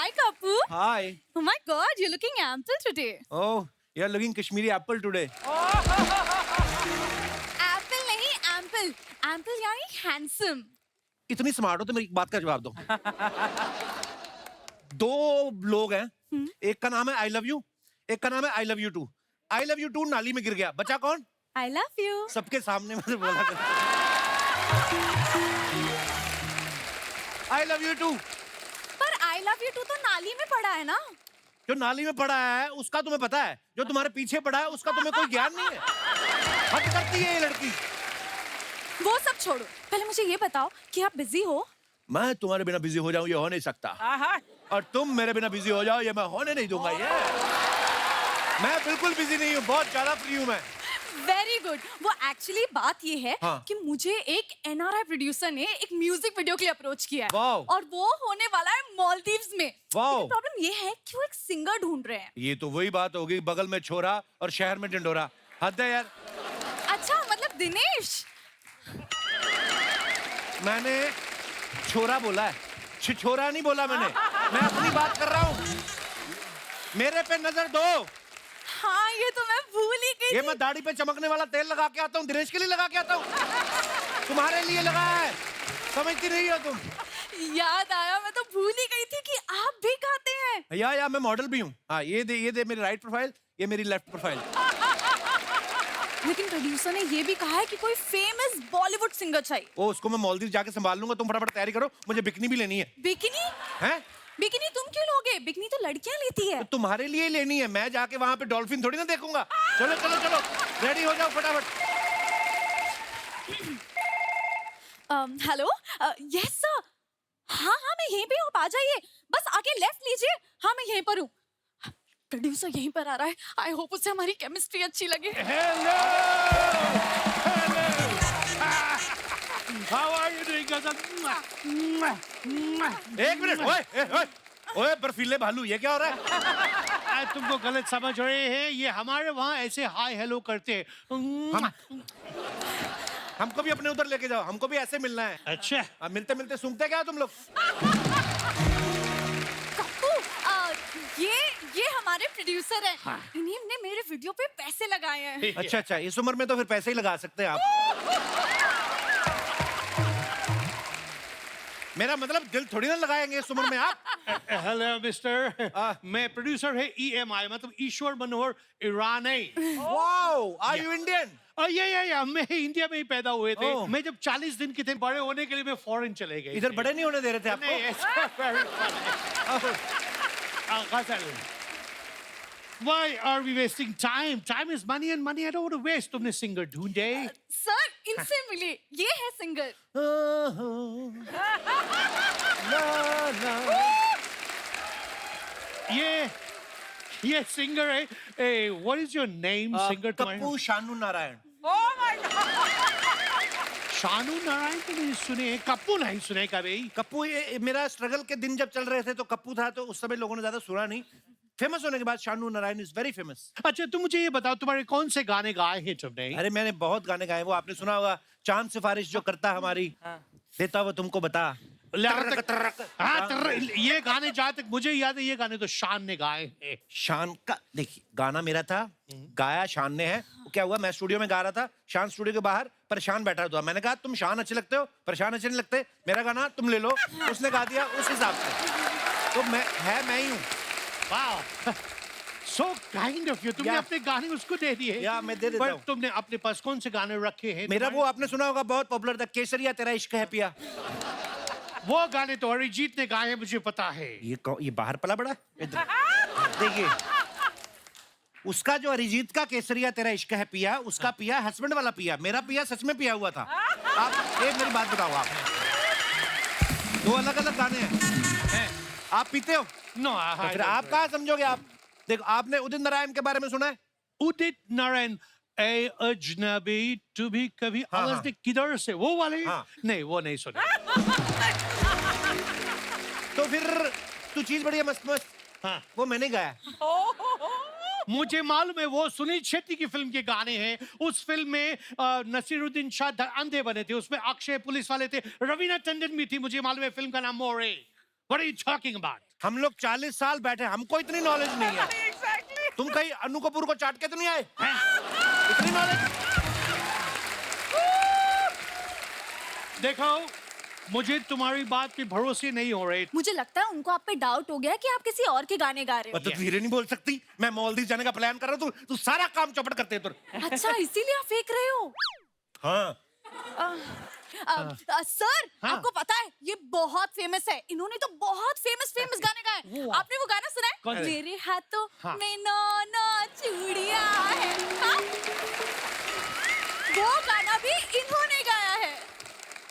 Hi, Kapu. Hi. Oh my God, you're looking ample today. Oh, you're looking Kashmiri apple today. Apple नहीं, ample. Ample यानी handsome. इतनी smart हो तो मेरी एक बात का जवाब दो. दो लोग हैं, एक का नाम है आई लव यू, एक का नाम है I love you too. I love you too नाली में गिर गया, बचा कौन? I love you. सबके सामने मैंने बोला आई लव यू टू. पर I love you too तो नाली में पड़ा है ना? जो नाली में पड़ा है उसका तुम्हें पता है, जो तुम्हारे पीछे पड़ा है उसका तुम्हें कोई ज्ञान नहीं है. हद करती है ये लड़की. वो सब छोड़ो. पहले मुझे ये बताओ कि आप बिजी हो? मैं तुम्हारे बिना बिजी हो जाऊं ये हो नहीं सकता, और तुम मेरे बिना बिजी हो जाओ ये मैं होने नहीं दूंगा. ये मैं बिल्कुल बिजी नहीं हूँ, बहुत ज्यादा फ्री हूँ मैं. Very good. वो एक्चुअली बात ये है हाँ. कि मुझे एक एनआरआई प्रोड्यूसर ने एक म्यूजिक वीडियो के लिए अप्रोच किया है. वाओ. और वो होने वाला है मालदीव्स में. वाओ. प्रॉब्लम ये है कि वो एक सिंगर ढूंढ रहे हैं. ये तो वही बात होगी, बगल में छोरा और शहर में ढिंडोरा. हद है यार. अच्छा, मतलब दिनेश. मैंने छोरा बोला है, छिछोरा नहीं बोला मैंने. मैं अपनी बात कर रहा हूँ. मेरे पे नजर दो. हाँ, ये तो मैं भूल ही गई ये थी. मैं दाढ़ी पे चमकने वाला तेल लगा के आता हूँ, दिनेश के लिए लगा के आता हूँ. तुम्हारे लिए लगाया है, समझती नहीं हो तुम. याद आया, मैं तो भूल ही गई थी कि आप भी गाते हैं. या मैं मॉडल भी हूँ. हाँ, ये दे मेरी राइट प्रोफाइल, ये मेरी लेफ्ट प्रोफाइल. लेकिन प्रोड्यूसर ने ये भी कहा है कि कोई फेमस बॉलीवुड सिंगर चाहिए. ओ, उसको मैं मालदीव जाके संभाल लूंगा. तुम फटाफट तैयारी करो, मुझे बिकनी भी लेनी है. बिकिनी? हैं? बिकिनी तुम क्यों लोगे? बिकिनी तो लड़कियां लेती है. तो तुम्हारे लिए ही लेनी है. मैं जाके वहां पे डॉल्फिन थोड़ी ना देखूंगा. चलो चलो चलो, रेडी हो जाओ फटाफट. हेलो. Yes sir. हाँ हाँ, मैं यहीं पे हूँ, आप आ जाइए. बस आगे लेफ्ट लीजिए. हाँ, मैं यहीं पर हूँ. प्रोड्यूसर यहीं पर आ रहा है. आई होप उसे हमारी केमिस्ट्री अच्छी लगे. Hello. How are you doing? एक मिनट. ओए बर्फीले भालू, ये क्या हो रहा है? तुमको गलत समझ रहे हैं. ये हमारे वहाँ ऐसे हाय हेलो करते हैं. हमको भी अपने उधर लेके जाओ, हमको भी ऐसे मिलना है. अच्छा. अब मिलते मिलते सूंघते क्या हो तुम लोग? कप्पू, ये हमारे प्रोड्यूसर हैं. इन्हीं ने मेरे वीडियो पे पैसे लगाए हैं. अच्छा अच्छा, इस उम्र में तो फिर पैसे ही लगा सकते हैं आप. मेरा मतलब दिल थोड़ी ना लगाएंगे इस उम्र में आप. Hello mister. मैं प्रोड्यूसर है EMI, मतलब Ishwar Manohar Irani. Wow, are you Indian? या मैं इंडिया में ही पैदा हुए थे. Oh. मैं जब 40 दिन के थे, बड़े होने के लिए मैं फॉरेन चले गए. इधर बड़े नहीं होने दे रहे थे नहीं, आपको? it's very funny. गजल. Why are we wasting time? Time is money and money I don't want to waste. तुमने सिंगर ढूंढे? सर, इनसे मिलिए. ये है सिंगर. ये सिंगर है. Hey, what is your name? Singer कप्पू शानू नारायण. शानू नारायण तो नहीं सुने, कप्पू नहीं सुने कभी. कप्पू, ये मेरा स्ट्रगल के दिन जब चल रहे थे तो कप्पू था, तो उस समय लोगों ने ज्यादा सुना नहीं. फेमस होने के बाद Shanu Narayan is very famous. अच्छा, तुम मुझे ये बताओ, तुम्हारे कौन से गाने गाए हैं तुमने? अरे मैंने बहुत गाने गाए. वो आपने सुना होगा, चांद सिफारिश जो करता हमारी, देता वो तुमको बता. ये गाने जहाँ तक मुझे याद है, ये गाने तो शान ने गाए हैं. शान का देखिए, गाना मेरा था, गाया शान ने है. क्या हुआ, मैं स्टूडियो में गा रहा था, शान स्टूडियो के बाहर परेशान बैठा था. मैंने कहा तुम शान अच्छे लगते हो, परेशान अच्छे नहीं लगते, मेरा गाना तुम ले लो. उसने गा दिया उस हिसाब से. तो मैं ही हूँ. वाह, so kind of you. तुमने या, अपने गाने उसको दे दिए. या मैं दे देता पर हूँ. तुमने अपने पास कौन से गाने रखे हैं? मेरा वो आपने सुना होगा, बहुत पॉपुलर था, केसरिया तेरा इश्क है पिया. वो गाने तो अरिजीत ने गाए हैं, मुझे पता है. ये बाहर पला बड़ा है. देखिए, उसका जो अरिजीत का केसरिया तेरा इश्क है पिया, उसका पिया हस्बैंड वाला पिया. मेरा पिया सच में पिया हुआ था. आप एक मेरी बात बताओ, आप दो अलग अलग गाने हैं. आप पीते हो? नो. तो फिर आप कहाँ समझोगे? आप देखो, आपने उदित नारायण के बारे में सुना है? उदित नारायण, ए अजनबी तू भी कभी आवाज दे किधर से, वो वाले? नहीं, वो नहीं सुना. तो फिर तू चीज बड़ी है मस्त मस्त. वो मैंने गाया. मुझे मालूम है, वो सुनील शेट्टी की फिल्म के गाने हैं. उस फिल्म में नसीरुद्दीन शाह अंधे बने थे, उसमें अक्षय पुलिस वाले थे, रवीना टंडन भी थी. मुझे मालूम है, फिल्म का नाम मोरे. What are you talking about? हम लोग 40 साल बैठे, हमको इतनी नॉलेज नहीं है। एग्जैक्टली। तुम कहीं अनु कपूर को चाट के तो नहीं आए हैं? इतनी नॉलेज। देखो, मुझे तुम्हारी बात पे भरोसे नहीं हो रहे। मुझे लगता है उनको आप पे डाउट हो गया कि आप किसी और के गाने गा रहे हो। तो धीरे नहीं बोल सकती? मैं मालदीव जाने का प्लान कर रहा हूँ, तू सारा काम चौपट करते है तुम। अच्छा, इसीलिए आप फेंक रहे हो। हाँ। सर, हाँ? आपको पता है ये बहुत फेमस है। इन्होंने तो बहुत फेमस गाने गाए। आपने वो गाना सुना है? कौन सा? मेरे हाथों हाँ। में नौ चूड़ियां है। हाँ? वो गाना भी इन्होंने गाया है।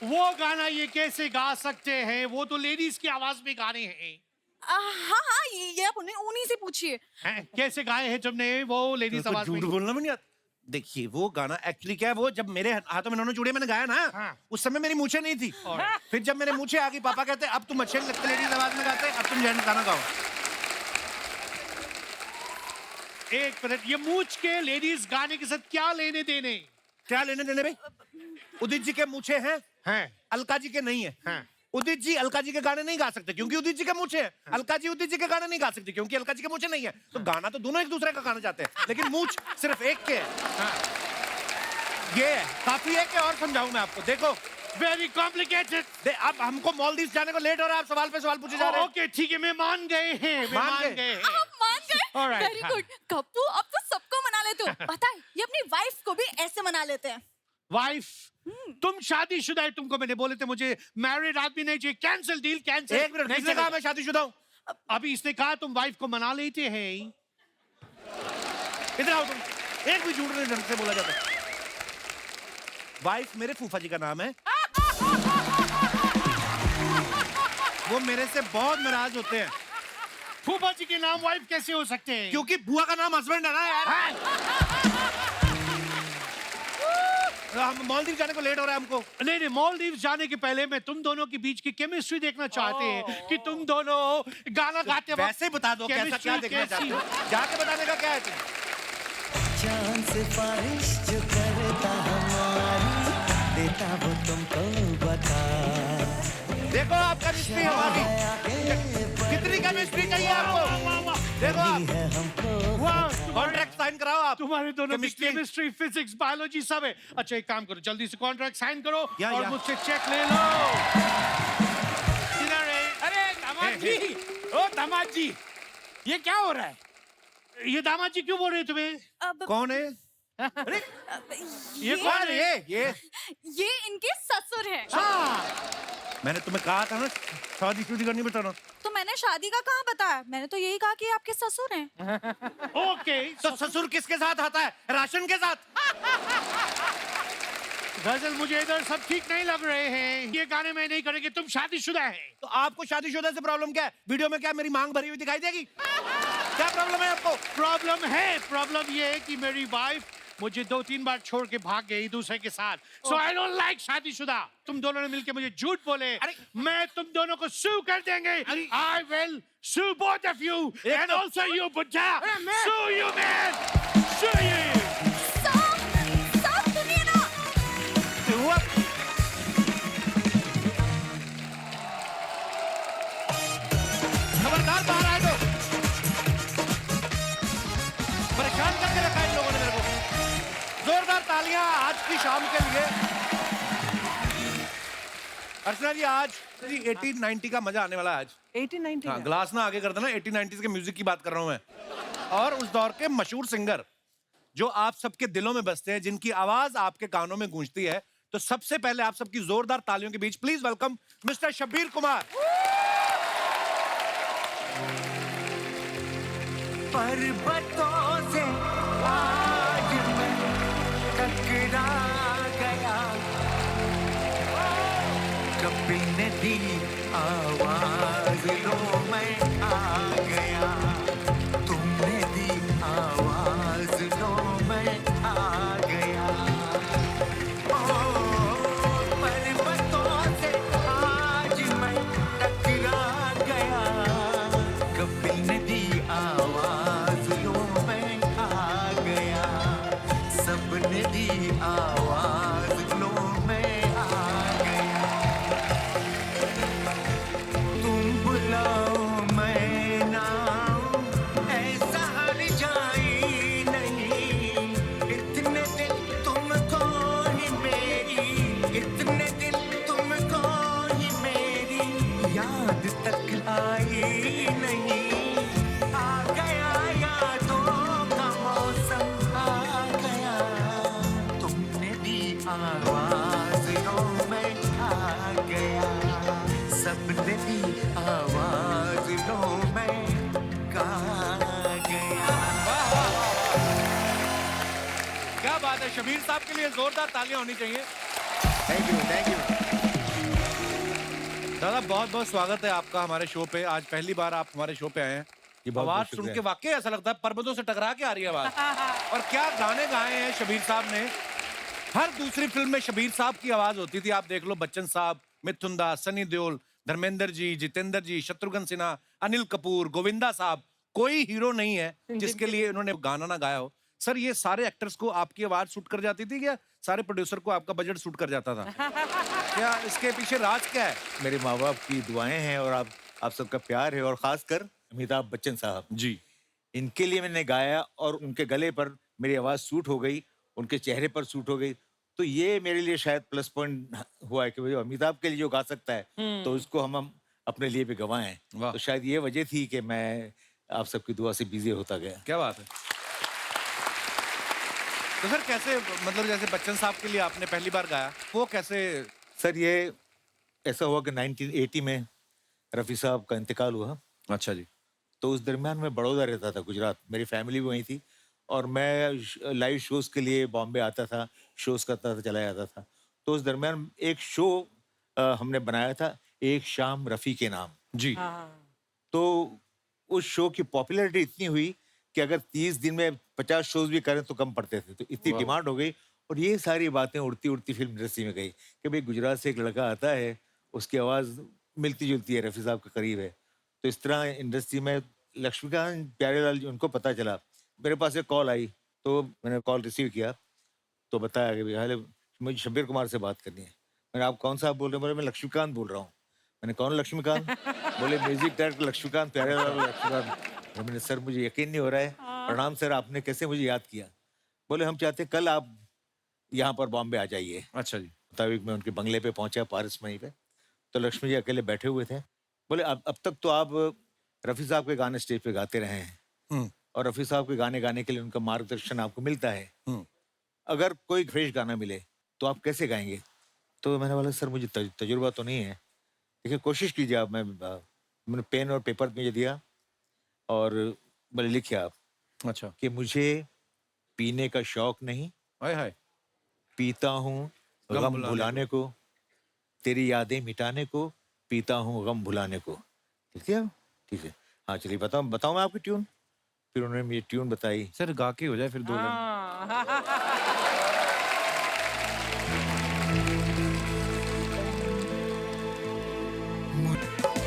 वो गाना ये कैसे गा सकते हैं? वो तो लेडीज की आवाज में गाने हैं। हाँ हाँ, ये आप उन्हीं से पूछिए। हैं? कैसे गाए हैं तुमने वो लेडीज तो आवाज में? झूठ बोलना भी नहीं आता। देखिए, वो गाना एक्चुअली क्या है, वो जब मेरे हाथों में नौनो चूड़ियां मैंने गाया ना, हाँ। उस समय मेरी मूछें नहीं थी। और? फिर जब मेरे मूछें आ गई, पापा कहते अब तुम अच्छे नहीं लगते लेडीज आवाज में गाते, अब तुम जेंट्स गाना गाओ। एक मिनट, ये मूछ के लेडीज गाने के साथ क्या लेने देने? क्या लेने देने भाई? उदित जी के मूछे हैं, हैं? अलका जी के नहीं है। हाँ। उदित जी अलका जी के गाने नहीं गा सकते क्योंकि उदित जी के मूछे हैं। अलका जी उदित जी के गाने नहीं गा सकती क्योंकि अलका जी के मूछे नहीं है। तो गाना तो दोनों एक दूसरे का गाना चाहते हैं, लेकिन मूछ सिर्फ एक के है। हाँ। ये है, काफी है कि और समझाऊं मैं आपको? देखो, वेरी कॉम्प्लिकेटेड। अब हमको मालदीव जाने को लेट हो रहा है, आप सवाल पे सवाल पूछे जा रहे हैं। ओके, ठीक है, मैं मान गए हैं। मैं मान मान गए? गए हैं। आप मान All गए? right, वेरी हाँ। गुड। कप्पू, अब तो सबको मना लेते हो। पता है, ये अपनी वाइफ को भी ऐसे मना लेते हैं। वाइफ, तुम शादीशुदा है, तुमको मैंने बोले थे मुझे मैरिड आदमी नहीं चाहिए। Cancel deal, cancel. एक मिनट, किसने कहा मैं शादीशुदा हूँ? अभी इसने कहा तुम वाइफ को मना लेते हैं। इधर आओ तुम। एक भी झूठ नहीं ढंग से बोला जाता। वाइफ मेरे फूफा जी का नाम है। वो मेरे से बहुत नाराज होते हैं फूफा जी के नाम वाइफ कैसे हो सकते हैं? क्योंकि बुआ का नाम हस्बैंड है ना यार। हम मालदीव जाने को लेट हो रहा है हमको। नहीं नहीं, मालदीव जाने के पहले मैं तुम दोनों के बीच की केमिस्ट्री देखना चाहते हैं कि तुम दोनों गाना गाते वक्त वैसे बता दो कैसा क्या chemistry देखना कैसी चाहते हो? जाके बताने का क्या है तुम? चांद से बारिश जो करता हमारी देता वो तुमको बता। देखो आपका केमिस्ट्री हमारी कितनी केमिस्ट्री चाहिए आपको? देखो आप है हमको कॉन्ट्रैक्ट साइन कराओ आप। तुम्हारे दोनों की Chemistry- केमिस्ट्री, फिजिक्स, बायोलॉजी सब है। अच्छा, एक काम करो, जल्दी से कॉन्ट्रैक्ट साइन करो या, और या। मुझसे चेक ले लो। किधर है? अरे दामाद जी, ओ दामाद जी, ये क्या हो रहा है? ये दामाद जी क्यों बोल रहे हैं तुम्हें? अब कौन है? ये ये, कौन कौन है? ये इनके ससुर हैं। हाँ, मैंने तुम्हें कहा था ना शादी शुदी करनी बताना। तो मैंने शादी का कहाँ बताया? मैंने तो यही कहा कि आपके ससुर हैं। ओके। तो ससुर किसके साथ आता है? राशन के साथ। गजल, मुझे इधर सब ठीक नहीं लग रहे हैं। ये गाने में नहीं करेंगे, तुम शादीशुदा है। तो आपको शादीशुदा से प्रॉब्लम क्या है? वीडियो में क्या मेरी मांग भरी हुई दिखाई देगी? क्या प्रॉब्लम है आपको? प्रॉब्लम ये है कि मेरी वाइफ मुझे 2-3 बार छोड़ के भाग गई दूसरे के साथ। सो आई डोंट लाइक शादीशुदा। तुम दोनों ने मिलके मुझे झूठ बोले। अरे! मैं तुम दोनों को सू कर देंगे। अरे! I will sue both of you एक and तो- also you, बुड्ढा। अरे मैं- Sue you, man! Sue you! साफ सुनिए ना। हुआ? खबरदार बाहर आए तो। परेशान करके रखा है इन लोगों ने मेरे को। जोरदार तालियां आज की शाम के लिए। अर्चना जी, आज 1890 का मजा आने वाला है आज। 1890 हाँ, ग्लास ना आगे कर देना। 1890s के म्यूजिक की बात कर रहा हूं मैं, और उस दौर के मशहूर सिंगर जो आप सबके दिलों में बसते हैं, जिनकी आवाज आपके कानों में गूंजती है। तो सबसे पहले आप सबकी जोरदार तालियों के बीच please welcome mister Shabbir Kumar. पर्वतों से आज मैं टकरा गया, कभी नदी आवाज लो मैं आ गया, तुमने दी आवाज लो मैं आ गया। ओ पर्वतों से आज मैं टकरा गया, कभी नदी आवाज लो मैं आ गया, सबने दी आवाज लो मैं आ गया, तुम बुलाओ सपने की आवाज लो मैं गा गया। क्या बात है, शबीर साहब के लिए जोरदार तालियां होनी चाहिए। Thank you, thank you. दादा बहुत बहुत स्वागत है आपका हमारे शो पे। आज पहली बार आप हमारे शो पे आए हैं। आवाज सुन के वाकई ऐसा लगता है पर्वतों से टकरा के आ रही है आवाज। और क्या गाने गाए हैं शबीर साहब ने। हर दूसरी फिल्म में शबीर साहब की आवाज होती थी। आप देख लो, बच्चन साहब, मिथुन दास, सनी देओल, धर्मेंद्र जी, जितेंद्र जी, शत्रुघ्न सिन्हा, अनिल कपूर, गोविंदा साहब, कोई हीरो नहीं है जिसके लिए उन्होंने गाना ना गाया हो। सर, ये सारे एक्टर्स को आपकी आवाज सूट कर जाती थी या सारे प्रोड्यूसर को आपका बजट सूट कर जाता था? क्या इसके पीछे राज क्या है? मेरे माँ बाप की दुआएं हैं और आप सबका प्यार है, और खासकर अमिताभ बच्चन साहब जी, इनके लिए मैंने गाया और उनके गले पर मेरी आवाज सूट हो गई, उनके चेहरे पर सूट हो गई। तो ये मेरे लिए शायद प्लस पॉइंट हुआ है कि भाई अमिताभ के लिए जो गा सकता है तो उसको हम अपने लिए भी गवाएं। वाह। तो शायद ये वजह थी कि मैं आप सबकी दुआ से बिजी होता गया। क्या बात है। तो सर कैसे, मतलब जैसे बच्चन साहब के लिए आपने पहली बार गाया, वो कैसे? सर, ये ऐसा हुआ कि 1980 में रफ़ी साहब का इंतकाल हुआ। अच्छा जी। तो उस दरमियान मैं बड़ौदा रहता था, गुजरात। मेरी फैमिली भी वहीं थी और मैं लाइव शोज़ के लिए बॉम्बे आता था, शोज़ करता था, चला जाता था। तो उस दरमियान एक शो हमने बनाया था, एक शाम रफ़ी के नाम। जी। तो उस शो की पॉपुलैरिटी इतनी हुई कि अगर 30 दिन में 50 शोज़ भी करें तो कम पड़ते थे। तो इतनी डिमांड हो गई और ये सारी बातें उड़ती उड़ती फिल्म इंडस्ट्री में गई कि भाई गुजरात से एक लड़का आता है, उसकी आवाज़ मिलती जुलती है, रफ़ी साहब के करीब है। तो इस तरह इंडस्ट्री में लक्ष्मीकांत प्यारेलाल जी, उनको पता चला। मेरे पास एक कॉल आई तो मैंने कॉल रिसीव किया तो बताया कि भैया मुझे शब्बीर कुमार से बात करनी है। मैंने, आप कौन साहब बोल रहे हैं? बोले, मैं लक्ष्मीकांत बोल रहा हूँ। मैंने, कौन लक्ष्मीकांत? बोले, म्यूजिक डायरेक्टर लक्ष्मीकांत प्यारेलाल लक्ष्मीकांत। मैंने, सर मुझे यकीन नहीं हो रहा है, प्रणाम सर, आपने कैसे मुझे याद किया? बोले, हम चाहते कल आप यहाँ पर बॉम्बे आ जाइए। अच्छा जी। मुताबिक मैं उनके बंगले पे पहुंचा, पारस मई पे। तो लक्ष्मी जी अकेले बैठे हुए थे। बोले, अब तक तो आप रफ़ी साहब के गाने स्टेज पे गाते रहे हैं और रफ़ी साहब के गाने गाने के लिए उनका मार्गदर्शन आपको मिलता है। अगर कोई फ्रेश गाना मिले तो आप कैसे गाएंगे? तो मैंने बोला, सर मुझे तजुर्बा तो नहीं है, देखिए कोशिश कीजिए आप। मैंने पेन और पेपर मुझे दिया और बोले, लिखिए आप। अच्छा। कि मुझे पीने का शौक नहीं, हाय हाय, पीता हूँ गम भुलाने को, तेरी यादें मिटाने को, पीता हूँ गम भुलाने को। ठीक है, ठीक है, हाँ चलिए बताऊँ मैं आपकी ट्यून। फिर उन्होंने मुझे ट्यून बताई। सर गा के हो जाए फिर 2 लाइन।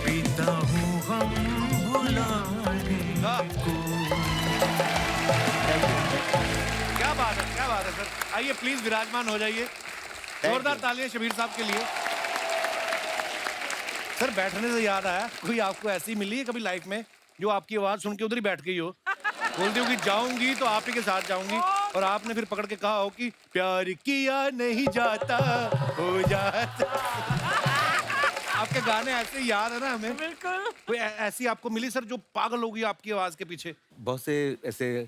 पीता हूँ गम भुलाने को। क्या बात है, क्या बात है सर। आइए प्लीज विराजमान हो जाइए। जोरदार तालियां शबीर साहब के लिए। सर, बैठने से याद आया, कोई आपको ऐसी मिली है कभी लाइफ में जो आपकी आवाज सुन के उधर ही बैठ गई हो? बोलती हो कि जाऊंगी तो आप ही के साथ जाऊंगी और आपने फिर पकड़ के कहा हो कि प्यार किया नहीं जाता, हो जाता। आपके गाने ऐसे याद है ना हमें। बिल्कुल। कोई ऐसी आपको मिली सर जो पागल होगी आपकी आवाज के पीछे? बहुत से ऐसे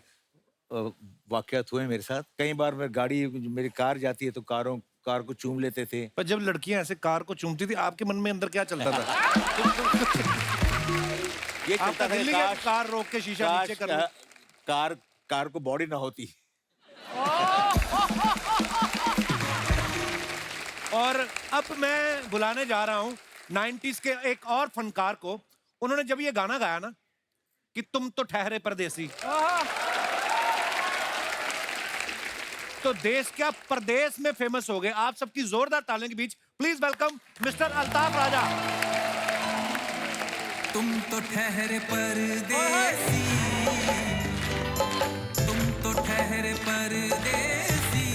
वाकयात हुए मेरे साथ। कई बार मेरी कार जाती है तो कार को चूम लेते थे। पर जब लड़कियां ऐसे कार को चूमती थी, आपके मन में अंदर क्या चलता था? ये आपका चलता था दिल कि नहीं किया कार रोक के शीशा नीचे कर लो? कार को बॉडी ना होती। और अब मैं बुलाने जा रहा हूं 90s के एक और फनकार को। उन्होंने जब ये गाना गाया ना कि तुम तो ठहरे परदेसी, तो देश क्या परदेश में फेमस हो गए। आप सबकी जोरदार तालियों के बीच प्लीज वेलकम मिस्टर अल्ताफ राजा। तुम तो ठहरे परदेसी, तुम तो ठहरे परदेसी,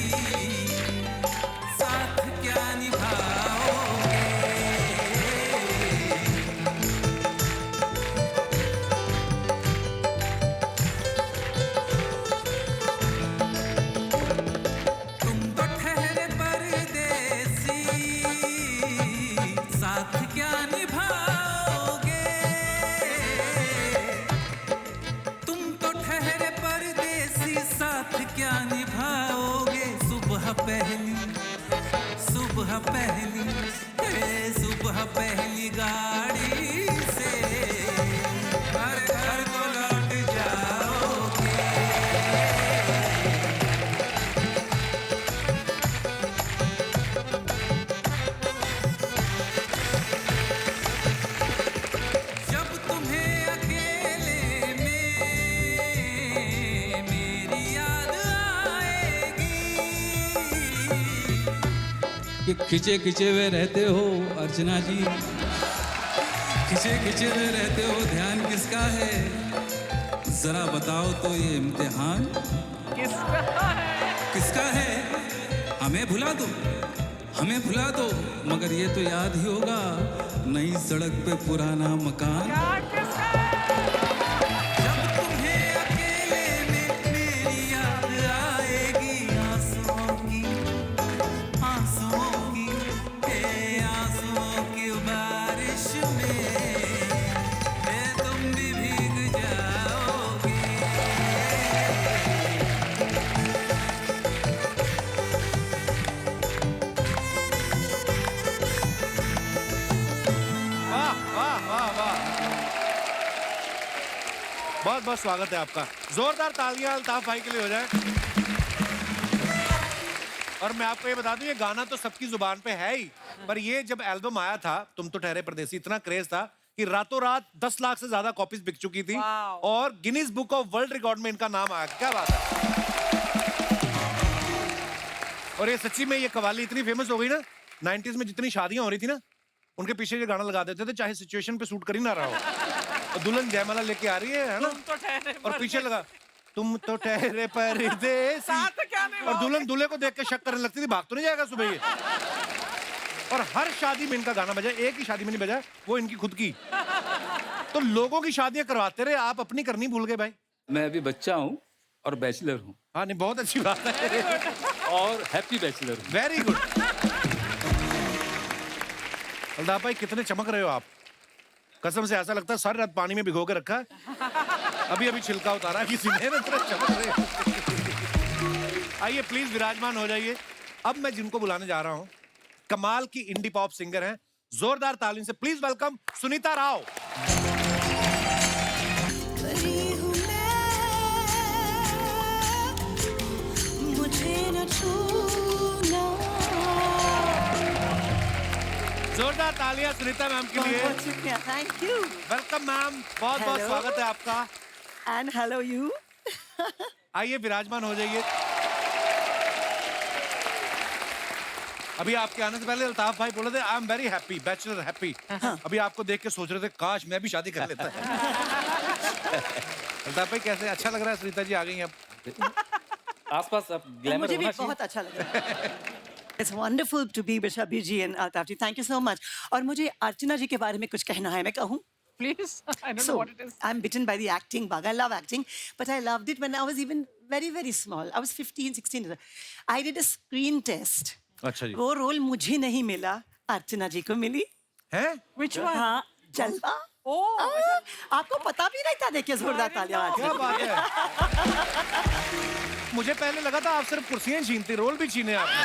साथ क्या निभाओगे? तुम तो ठहरे परदेसी, साथ क्या निभाओगे? तुम तो ठहरे परदेसी, साथ क्या निभाओगे? कि खिंचे खिंचे हुए रहते हो अर्चना जी, खिंचे खिंचे हुए रहते हो, ध्यान किसका है जरा बताओ तो ये इम्तिहान किसका है? हमें भुला दो, हमें भुला दो, मगर ये तो याद ही होगा नई सड़क पे पुराना मकान। जब तुम्हें अकेले में मेरी याद आएगी आंसुओं की, आंसुओं की, हे आंसुओं की बारिश में तुम भी भीग जाओगे। वाह वाह वाह वाह, बहुत बहुत स्वागत है आपका। जोरदार तालियां अल्ताफ भाई के लिए हो जाए। और मैं आपको ये बता दूं, ये गाना तो सबकी जुबान पे है ही, पर ये जब एल्बम आया था तुम तो ठहरे परदेसी, इतना क्रेज था कि रातों रात 10 लाख से ज्यादा कॉपीज बिक चुकी थी और Guinness book of world record में इनका नाम आया। क्या बात है। और ये सच्ची में ये कवाली इतनी फेमस हो गई ना, 90s में जितनी शादियां हो रही थी ना, उनके पीछे ये गाना लगा देते थे, चाहे सिचुएशन पे सूट कर ही ना रहा हो। और दुल्हन जयमाला लेके आ रही है ना, और पीछे लगा तुम तो ठहरे परदेसी, और दुल्हन दूल्हे को देख के शक करने लगती थी, भाग तो नहीं जाएगा सुबह ये। और हर शादी में इनका गाना बजा, एक ही शादी में नहीं बजा, वो इनकी खुद की। तो लोगों की शादियां करवाते रहे, आप अपनी करनी भूल गए भाई। मैं अभी बच्चा हूँ और बैचलर हूँ, हाँ नहीं, बहुत अच्छी बात है। और हैप्पी बैचलर हूँ। Very good. अल्ताफ भाई कितने चमक रहे हो आप, कसम से ऐसा लगता है सारी रात पानी में भिगो के रखा है, अभी अभी छिलका उतारा किसी ने ना, इतना चमक रहे हो। आइए प्लीज विराजमान हो जाइए। अब मैं जिनको बुलाने जा रहा हूँ, कमाल की इंडी पॉप सिंगर हैं, जोरदार तालियों से प्लीज वेलकम सुनीता राव। जोरदार तालियां सुनीता मैम के लिए। थैंक यू वेलकम मैम, बहुत बहुत Hello. स्वागत है आपका। And hello you. आइए विराजमान हो जाइए। अभी आपके आने से पहले अल्ताफ भाई बोले थे I am very happy, bachelor happy. अभी आपको देख के सोच रहे थे काश मैं भी शादी कर लेता। अल्ताफ भाई कैसे, अच्छा लग रहा है? सुनीता जी आ गई हैं अब। आसपास अब ग्लैमर मुझे भी होना चाहिए। बहुत अच्छा लग रहा है। It's wonderful to be with Shabir ji and Altaf ji. Thank you so much. और मुझे अर्चना जी के बारे में कुछ कहना है, मैं कहूँ? Please, I don't So, know what it is. I'm bitten by the acting bug. I love acting, but I loved it when I was even very, very small. I was 15, 16. I did a screen test. अच्छा जी। वो role मुझे नहीं मिला, अर्चना जी को मिली। हैं? Which one? हाँ, जलवा। Oh, आपको पता भी नहीं था, देखिए जोरदार तालियां। क्या बात है। मुझे पहले लगा था आप सिर्फ कुर्सियां छीनते, रोल भी छीने आपने।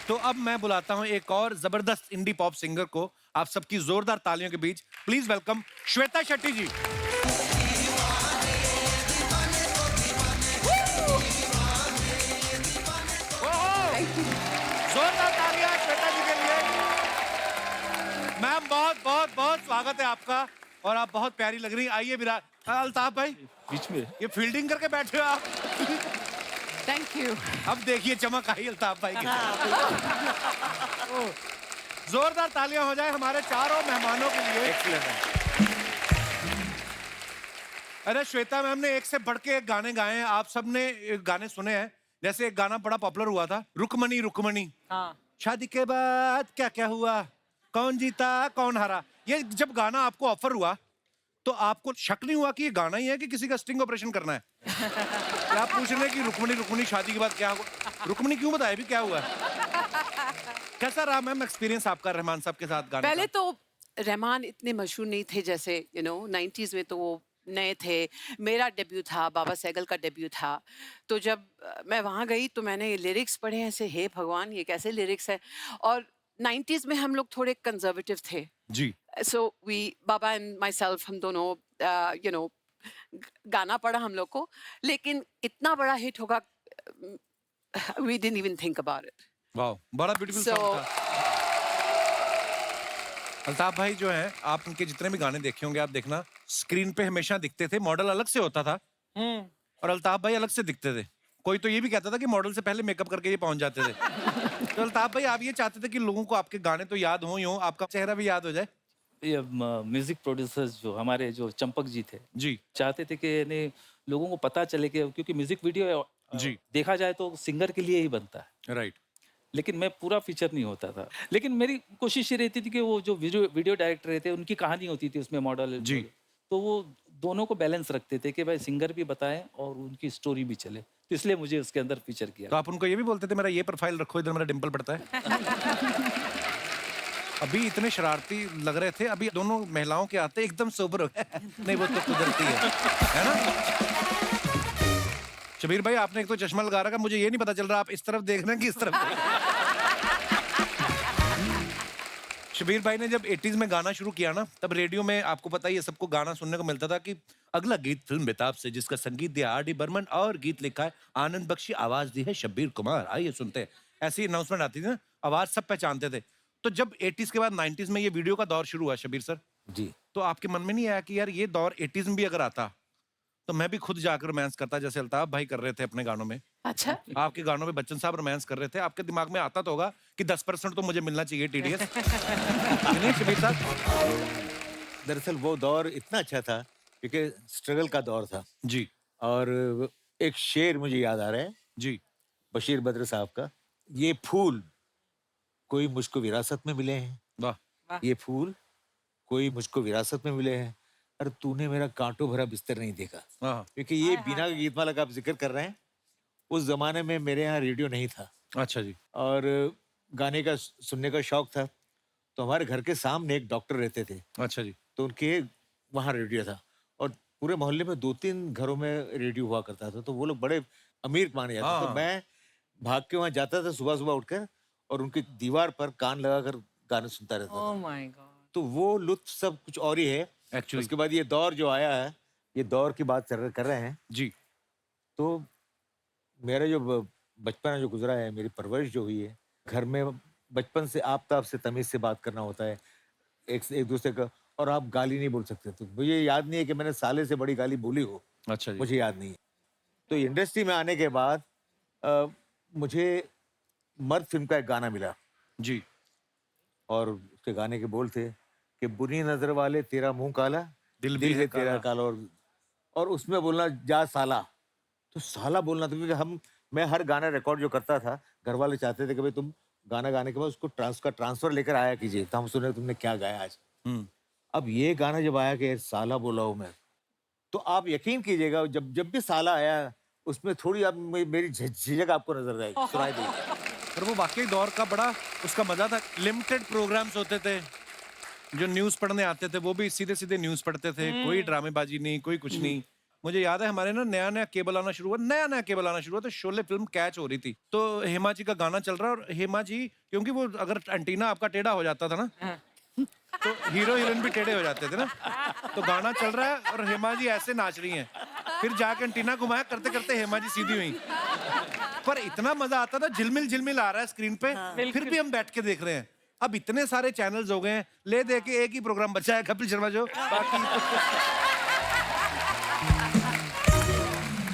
तो अब मैं बुलाता हूं एक और जबरदस्त इंडी पॉप सिंगर को, आप सबकी जोरदार तालियों के बीच प्लीज वेलकम श्वेता शेट्टी जी। जोरदार तालियां श्वेता जी के लिए। मैम बहुत बहुत बहुत स्वागत है आपका, और आप बहुत प्यारी लग रही हैं। आइए विराट। अल्ताफ भाई बीच में ये फील्डिंग करके बैठे हो आप। thank you. अब देखिए चमक आई अल्ताफ भाई की। जोरदार तालियां हो जाए हमारे चारों मेहमानों के लिए। अरे श्वेता मैम ने एक से बढ़ के एक गाने गाए हैं, आप सबने गाने सुने हैं। जैसे एक गाना बड़ा पॉपुलर हुआ था, रुकमणी रुकमणी। हाँ. शादी के बाद क्या क्या हुआ, कौन जीता कौन हारा। ये जब गाना आपको ऑफर हुआ तो आपको शक नहीं हुआ कि ये गाना ही है कि किसी का स्टिंग ऑपरेशन करना है? क्या आप पूछ रहे हैं कि रुकमणी रुकमणी शादी के बाद क्या हुआ? रुकमणी क्यों बताए भी क्या हुआ? कैसा रहा मैम एक्सपीरियंस आपका रहमान साहब के साथ गाने पहले का? तो रहमान इतने मशहूर नहीं थे, जैसे 90s में तो वो नए थे। मेरा डेब्यू था, बाबा सहगल का डेब्यू था। तो जब मैं वहाँ गई तो मैंने ये लिरिक्स पढ़े ऐसे, हे भगवान ये कैसे लिरिक्स है। और 90s में हम लोग थोड़े कंजर्वेटिव थे जी। सो वी बाबा एंड माई सेल्फ हम दोनों गाना पढ़ा हम लोग को, लेकिन इतना बड़ा हिट होगा we didn't even think about it. वाह, बड़ा ब्यूटीफुल सॉन्ग था। अल्ताफ भाई जो हैं, आप उनके जितने भी गाने देखे होंगे, आप देखना स्क्रीन पे हमेशा दिखते थे, मॉडल अलग से होता था और अल्ताफ भाई अलग से दिखते थे। कोई तो ये भी कहता था कि मॉडल से पहले मेकअप करके ये पहुंच जाते थे। तो अल्ताफ भाई आप ये चाहते थे कि लोगों को आपके गाने तो याद हो ही हो, आपका चेहरा भी याद हो जाए। ये म्यूजिक प्रोड्यूसर्स जो हमारे जो चंपक जी थे जी चाहते थे कि यानी लोगों को पता चले कि क्योंकि म्यूजिक वीडियो जी देखा जाए तो सिंगर के लिए ही बनता है, राइट। लेकिन मैं पूरा फीचर नहीं होता था। लेकिन मेरी कोशिश ये रहती थी कि वो जो वीडियो डायरेक्टर रहते उनकी कहानी होती थी उसमें मॉडल जी। तो वो दोनों को बैलेंस रखते थे कि भाई सिंगर भी बताएं और उनकी स्टोरी भी चले, तो इसलिए मुझे उसके अंदर फीचर किया। तो आप उनको ये भी बोलते थे मेरा ये प्रोफाइल रखो, इधर मेरा डिंपल पड़ता है। अभी इतने शरारती लग रहे थे, अभी दोनों महिलाओं के आते एकदम सोबर हो गए। नहीं वो तो कुदरती है ना। शबीर भाई आपने एक तो चश्मा लगा रखा, मुझे ये नहीं पता चल रहा आप इस तरफ देख रहे हैं कि इस तरफ देख रहे हैं। शबीर भाई ने जब 80s में गाना शुरू किया ना, तब रेडियो में आपको पता ही है सबको गाना सुनने को मिलता था कि अगला गीत फिल्म बेताब से, जिसका संगीत दिया आर डी बर्मन और गीत लिखा है आनंद बख्शी, आवाज दी है शब्बीर कुमार। आइए सुनते हैं। ऐसी अनाउंसमेंट आती थी ना, आवाज सब पहचानते थे। तो जब 80s के बाद 90s में ये वीडियो का दौर शुरू हुआ शबीर सर, जी, तो आपके मन में नहीं आया कि यार ये दौर 80s में भी अगर आता तो मैं भी खुद जाकर रोमांस करता, जैसे अल्ताफ भाई कर रहे थे अपने गानों में। अच्छा, आपके गानों में बच्चन साहब रोमांस कर रहे थे, आपके दिमाग में आता तो होगा कि 10% तो मुझे मिलना चाहिए टीडीएस। नहीं शबीर साहब? दरअसल वो दौर इतना अच्छा था क्योंकि स्ट्रगल का दौर था। जी और एक शेर मुझे याद आ रहा है जी बशीर बद्र साहब का, ये फूल कोई मुझको विरासत में मिले हैं, वाह। ये फूल कोई मुझको विरासत में मिले हैं, अरे तूने मेरा कांटों भरा बिस्तर नहीं देखा। हाँ क्योंकि ये बिना गीतमाला का आप जिक्र कर रहे हैं, उस जमाने में मेरे यहाँ रेडियो नहीं था अच्छा जी। और गाने का सुनने का शौक था, तो हमारे घर के सामने एक डॉक्टर रहते थे, अच्छा जी। तो उनके वहाँ रेडियो था और पूरे मोहल्ले में 2-3 घरों में रेडियो हुआ करता था, तो वो लोग बड़े अमीर माने जाते थे। तो हाँ। मैं भाग के वहाँ जाता था सुबह सुबह उठकर और उनकी दीवार पर कान लगाकर गाने सुनता रहता था। Oh my God. तो वो लुत्फ सब कुछ और ही है। एक्चुअली उसके बाद ये दौर जो आया है, ये दौर की बात कर रहे हैं, जी तो मेरा जो बचपन जो गुजरा है, मेरी परवरिश जो हुई है, घर में बचपन से आपताब से तमीज से बात करना होता है एक दूसरे का, और आप गाली नहीं बोल सकते। तो मुझे याद नहीं है कि मैंने साले से बड़ी गाली बोली हो, अच्छा जी। मुझे याद नहीं है। तो इंडस्ट्री में आने के बाद मुझे मर्द फिल्म का एक गाना मिला जी और उसके गाने के बोल थे कि बुरी नजर वाले तेरा मुंह काला, दिल भी है है तेरा काला, और उसमें बोलना जा साला। तो साला बोलना था क्योंकि मैं हर गाना रिकॉर्ड जो करता था, घर वाले चाहते थे कि भाई तुम गाना गाने के बाद उसको ट्रांसफर लेकर आया कीजिए, तो हम सुने तुमने क्या गाया आज। अब ये गाना जब आया कि साला बोला हूँ मैं, तो आप यकीन कीजिएगा जब भी साला आया उसमें थोड़ी अब मेरी झिझक आपको नजर आएगी, सुनाई देगी। पर वो वाकई दौर का बड़ा उसका मजा था। लिमिटेड प्रोग्राम्स होते थे, जो न्यूज पढ़ने आते थे वो भी सीधे सीधे न्यूज पढ़ते थे, कोई ड्रामेबाजी नहीं, कोई कुछ नहीं। मुझे याद है हमारे ना नया केबल आना शुरू हुआ, तो शोले फिल्म कैच हो रही थी, तो हेमा जी का गाना चल रहा है, और हेमा जी क्योंकि वो अगर एंटीना आपका टेढ़ा हो जाता था ना, तो हीरो हीरोइन भी टेढ़े हो जाते थे ना, तो गाना चल रहा है और हेमा जी ऐसे नाच रही हैं, फिर जाके एंटीना घुमाया, करते करते हेमा जी सीधी हुई। पर इतना मजा आता था, झिलमिल झिलमिल आ रहा है स्क्रीन पे, फिर भी हम बैठ के देख रहे हैं। अब इतने सारे चैनल्स हो गए हैं, ले दे के एक ही प्रोग्राम बचा है कपिल शर्मा जो, बाकी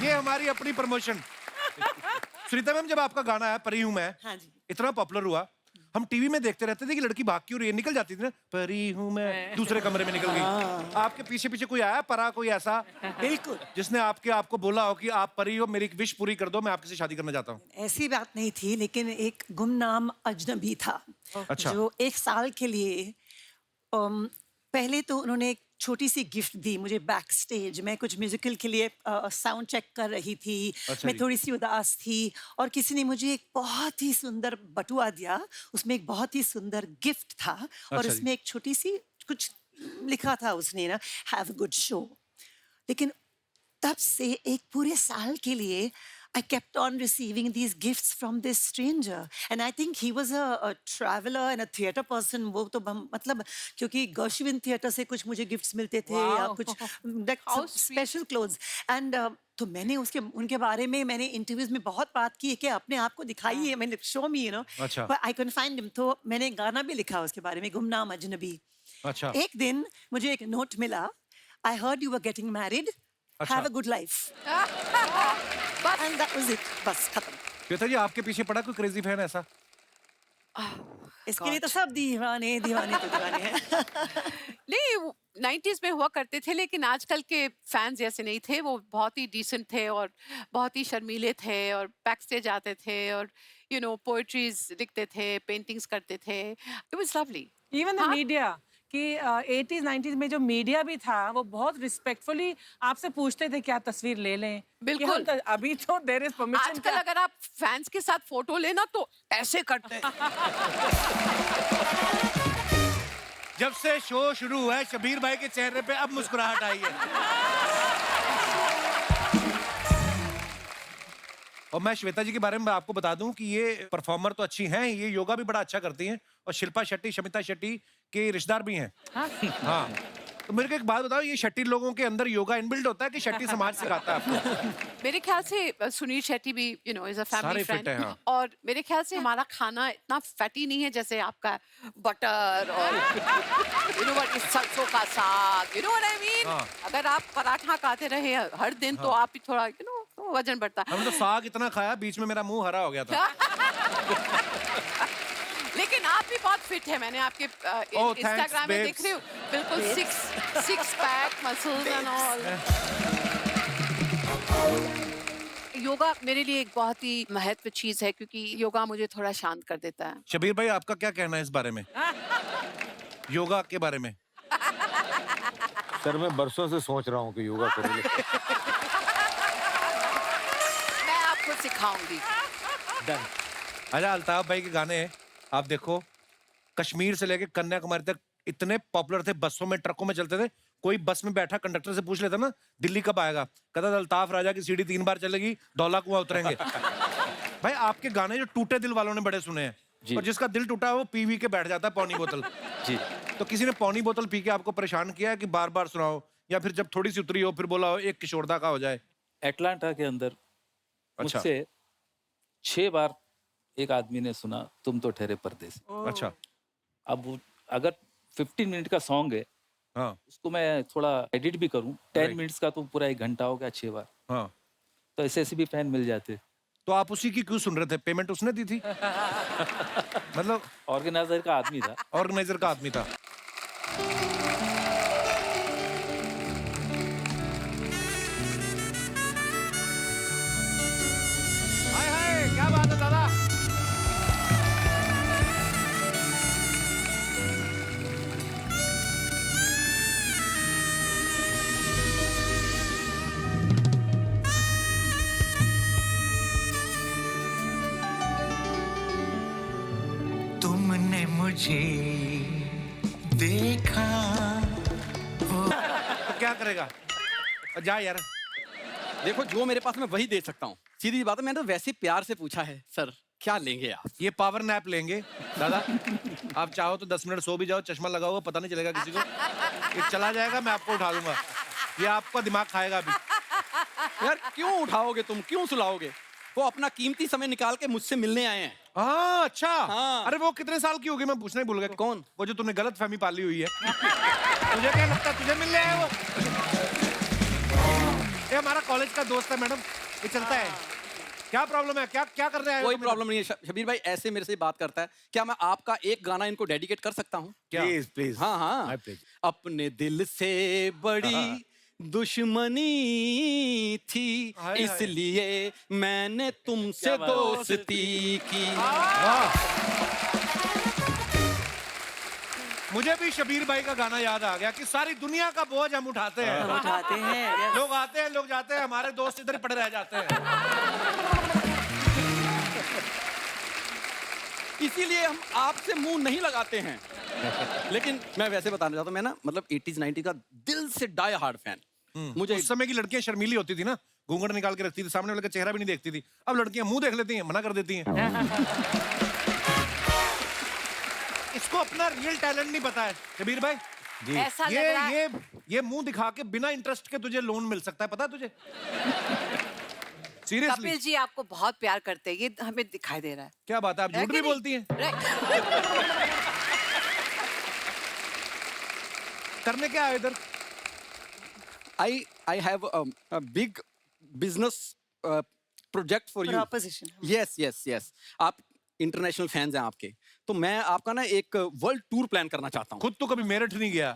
ये हमारी अपनी प्रमोशन। सुनीता मैम, जब आपका गाना आया परी हूं मैं, हाँ जी। इतना पॉपुलर हुआ, हम टीवी में देखते रहते थे कि लड़की भाग क्यों रही है, निकल जाती थी ना, परी हूं मैं, दूसरे कमरे में निकल गई। आपके पीछे पीछे कोई आया परा, कोई ऐसा बिल्कुल जिसने आपको बोला हो कि आप परी हो, मेरी एक विश पूरी कर दो, मैं आपसे शादी करना चाहता हूँ? ऐसी बात नहीं थी, लेकिन एक गुमनाम अजनबी था। अच्छा। जो 1 साल के लिए पहले तो उन्होंने एक छोटी सी गिफ्ट दी मुझे बैक स्टेज। मैं कुछ म्यूजिकल के लिए साउंड चेक कर रही थी। अच्छा मैं जी। थोड़ी सी उदास थी और किसी ने मुझे एक बहुत ही सुंदर बटुआ दिया, उसमें एक बहुत ही सुंदर गिफ्ट था और अच्छा जी। उसमें एक छोटी सी कुछ लिखा था उसने ना, हैव अ गुड शो। लेकिन तब से एक पूरे साल के लिए I kept on receiving these gifts from this stranger, and I think he was a traveler and a theatre person. वो तो मतलब क्योंकि गर्शविन थिएटर से कुछ मुझे गिफ्ट्स मिलते थे या Wow. कुछ स्पेशल क्लोथ्स, एंड तो मैंने उनके बारे में मैंने इंटरव्यूज में बहुत बात की है कि अपने आप को दिखाइए, मैंने शो मी, अच्छा। but I couldn't find him. तो मैंने गाना भी लिखा उसके बारे में, गुमनाम अजनबी। अच्छा। एक दिन मुझे एक नोट मिला, I heard you were getting married. Have a good life. And that was it. बस खत्म. श्वेता जी आपके पीछे पड़ा कोई क्रेजी फैन ऐसा? इसके लिए तो सब दीवाने दीवाने तो दीवाने हैं. नहीं 90s में हुआ करते थे लेकिन आजकल के फैंस जैसे नहीं थे वो बहुत ही डिसेंट थे और बहुत ही शर्मीले थे और बैक स्टेज आते थे और पोएट्रीज लिखते थे पेंटिंग्स करते थे it was lovely even the media कि 80s 90s में जो मीडिया भी था वो बहुत रिस्पेक्टफुली आपसे पूछते थे क्या तस्वीर ले लें. बिल्कुल. कि हम अभी तो देयर इज परमिशन. आजकल अगर आप फैंस के साथ फोटो लेना तो ऐसे करते हैं. जब से शो शुरू हुआ है शबीर भाई के चेहरे पे अब मुस्कुराहट आई है. और मैं श्वेता जी के बारे में आपको बता दूं कि ये परफॉर्मर तो अच्छी हैं, ये योगा भी बड़ा अच्छा करती हैं और शिल्पा शेट्टी शमिता शेट्टी के रिश्तेदार भी हैं. हाँ. तो मेरे को एक बात बताओ, ये शेट्टी लोगों के अंदर योगा इनबिल्ट होता है कि शेट्टी समाज सिखाता है आपको? मेरे ख्याल से सुनील शेट्टी भी इज अ फैमिली सारे fit हैं, फ्रेंड हाँ. और मेरे ख्याल से हमारा खाना इतना फैटी नहीं है जैसे आपका बटर और सरसों का साग व्हाट आई मीन. हाँ. अगर आप पराठा खाते रहे हर दिन तो आप ही थोड़ा वजन बढ़ता. हमने तो साग इतना खाया बीच में मेरा मुंह हरा हो गया था. लेकिन आप भी बहुत फिट है. मैंने आपके Oh, thanks, इंस्टाग्राम में babes. देख रही हूँ बिल्कुल six pack muscles and all. Yoga मेरे लिए एक बहुत ही महत्व चीज है क्योंकि योगा मुझे थोड़ा शांत कर देता है. शबीर भाई आपका क्या कहना है इस बारे में, योगा के बारे में? सर मैं बरसों से सोच रहा हूँ कि योगा करूँ. मैं आपको सिखाऊंगी. अच्छा अल्ताफ भाई के गाने आप देखो, कश्मीर से लेके कन्याकुमारी तक इतने पॉपुलर थे, बसों में ट्रकों में चलते थे. कोई बस में बैठा कंडक्टर से पूछ लेता ना दिल्ली कब आएगा, कहता था अल्ताफ राजा की सीढ़ी 3 बार चलेगी धौला कुआं उतरेंगे. भाई आपके गाने जो टूटे दिल वालों ने बड़े सुने हैं जी. और जिसका दिल टूटा है वो पी के बैठ जाता है पौनी बोतल. जी. तो किसी ने पौनी बोतल पी के आपको परेशान किया है कि बार बार सुनाओ, या फिर जब थोड़ी सी उतरी हो फिर बोला हो एक किशोरदा का हो जाए? एटलांटा के अंदर अच्छा. मुझसे 6 बार एक आदमी ने सुना तुम तो ठहरे परदेसी. अच्छा. अब अगर 15 मिनट का सॉन्ग है हाँ. उसको मैं थोड़ा एडिट भी करूं 10 Right. मिनट्स का तो पूरा 1 घंटा हो गया 6 बार. हाँ. तो ऐसे भी फैन मिल जाते. तो आप उसी की क्यों सुन रहे थे, पेमेंट उसने दी थी? मतलब ऑर्गेनाइजर का आदमी था. ऑर्गेनाइजर का आदमी था. हाय हाय क्या बात है दादा. तुमने मुझे देखा. तो क्या करेगा, जा यार. देखो जो मेरे पास मैं वही दे सकता हूँ. सीधी सी बात है, मैंने तो वैसे प्यार से पूछा है सर क्या लेंगे आप. ये पावर नैप लेंगे दादा. आप चाहो तो 10 मिनट सो भी जाओ, चश्मा लगा हुआ पता नहीं चलेगा किसी को. ये चला जाएगा मैं आपको उठा लूंगा. ये आपका दिमाग खाएगा अभी. यार क्यों उठाओगे तुम, क्यों सुलाओगे. वो अपना कीमती समय निकाल के मुझसे मिलने आए हैं. हाँ अच्छा. हाँ. अरे वो कितने साल की होगी मैं पूछना ही भूल गया. कौन? वो जो तूने गलत फहमी पाली हुई है. मुझे क्या लगता है तुझे मिलने आए वो? ये हमारा कॉलेज का दोस्त है मैडम, ये चलता है. क्या प्रॉब्लम है, क्या क्या कर रहे हैं? कोई प्रॉब्लम नहीं है. शबीर भाई ऐसे मेरे से बात करता है, क्या मैं आपका एक गाना इनको डेडिकेट कर सकता हूँ? Please please. हाँ हाँ. अपने दिल से बड़ी दुश्मनी थी इसलिए मैंने तुमसे दोस्ती की. मुझे भी शबीर भाई का गाना याद आ गया कि सारी दुनिया का बोझ हम उठाते हैं. उठाते हैं. लोग आते हैं लोग जाते हैं, हमारे दोस्त इधर ही पड़े रह जाते हैं. इसीलिए हम आपसे मुंह नहीं लगाते हैं. लेकिन मैं वैसे बताना चाहता हूँ, मैं ना मतलब 80s 90s का दिल से डाई हार्ड फैन. मुझे उस समय की लड़कियां शर्मीली होती थी ना, घूंघट निकाल के रखती थी, सामने वाले का चेहरा भी नहीं देखती थी. अब लड़कियां मुंह देख लेती हैं, मना कर देती हैं. इसको अपना रियल टैलेंट नहीं पता है शबीर भाई. ऐसा लग रहा है ये मुंह दिखा के बिना इंटरेस्ट के तुझे लोन मिल सकता है, पता है तुझे? सीरियसली. कपिल जी आपको बहुत प्यार करते हैं, ये हमें दिखाई दे रहा है. क्या बात है, आप झूठ भी बोलती हैं. करने क्या आए इधर? I have a big business project for you. Proposition. Yes. आप इंटरनेशनल फैंस हैं आपके, तो मैं आपका ना एक वर्ल्ड टूर प्लान करना चाहता हूँ। खुद तो कभी मेरठ नहीं गया,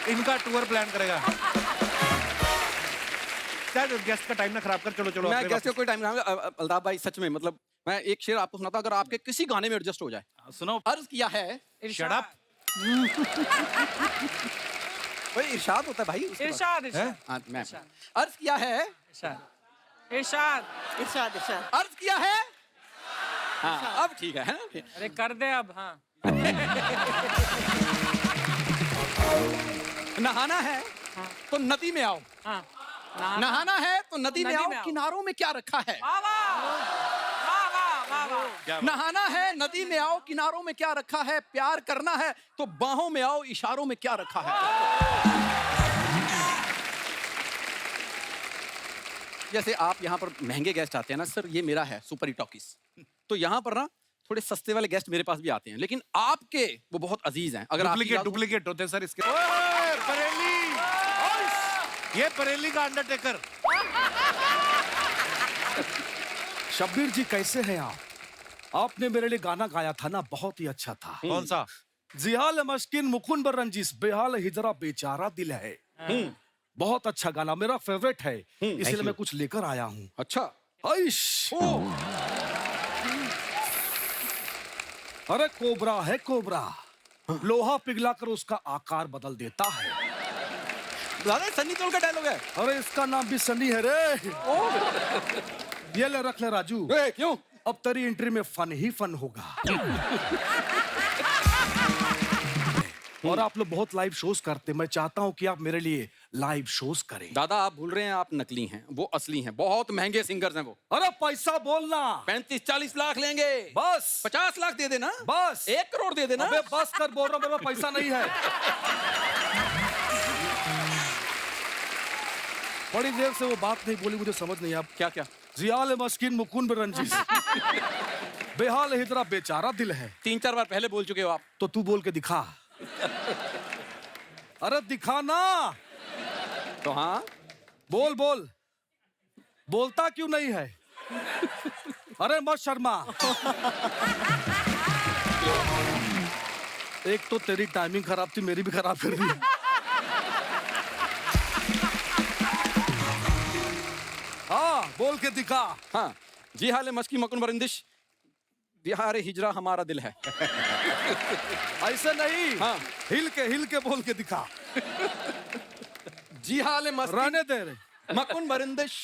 इनका टूर प्लान करेगा। चल गेस्ट का टाइम ना खराब कर, चलो मैं गेस्ट का कोई टाइम नहीं, अल्ताफ भाई सच में, मतलब मैं एक शेर आपको सुनाता हूं, अगर आपके किसी गाने में एडजस्ट हो जाए। सुनो। अर्ज किया है। Shut up. भाई इरशाद होता है भाई। इरशाद। हाँ मैं अर्ज किया है। इरशाद। अर्ज किया है। हाँ अब ठीक है। अरे कर दे अब। हाँ नहाना है तो नदी में आओ। हाँ नहाना है तो नदी में आओ, किनारों में क्या रखा है। नहाना है नदी में आओ, किनारों में क्या रखा है। प्यार करना है तो बाहों में आओ, इशारों में क्या रखा है। जैसे आप यहाँ पर महंगे गेस्ट आते हैं ना सर, ये मेरा है सुपर टॉकीज, तो यहाँ पर ना थोड़े सस्ते वाले गेस्ट मेरे पास भी आते हैं, लेकिन आपके वो बहुत अजीज हैं। अगर डुप्लीकेट होते हैं सर इसके। परेली, ये परेली का अंडरटेकर। शब्बीर जी कैसे हैं आप? आपने मेरे लिए गाना गाया था ना, बहुत ही अच्छा था। कौन सा? जिहाल मस्किन मुकुन बरंजिस बेहाल हिजरा बेचारा दिल है। बहुत अच्छा गाना, मेरा फेवरेट है, इसलिए मैं कुछ लेकर आया हूँ। अच्छा। अरे कोबरा है कोबरा, लोहा पिघलाकर उसका आकार बदल देता है। सन्नी देओल का डायलॉग है। अरे इसका नाम भी सन्नी है रे। ये ले रख ले राजू। क्यों? अब तेरी एंट्री में फन ही फन होगा। और आप लोग बहुत लाइव शोज करते, मैं चाहता हूँ कि आप मेरे लिए लाइव शोज करें। दादा आप भूल रहे हैं, आप नकली हैं, वो असली हैं, बहुत महंगे सिंगर्स हैं वो। अरे पैसा बोलना। 35-40 लाख लेंगे बस। 50 लाख दे देना बस। 1 करोड़ दे देना। अबे बस कर, बोल रहा हूँ, मेरे पास पैसा नहीं है। बड़ी देर से वो बात नहीं बोली, मुझे समझ नहीं। अब क्या? जियाल मस्किन मुकुन बरंजिस बेहाल हिजरा बेचारा दिल है। 3-4 बार पहले बोल चुके हो आप। तो तू बोल के दिखा। अरे दिखा ना। तो हाँ बोल। बोलता क्यों नहीं है? अरे मत शर्मा। एक तो तेरी टाइमिंग खराब थी, मेरी भी खराब कर दी। हाँ बोल के दिखा। हाँ जी हाल मस्की मकुन बरिंदिश बिहार हिजरा हमारा दिल है। ऐसे नहीं। हाँ हिल के बोल के दिखा। जी हाल मस्की रहने दे रे मकुन बरिंदिश।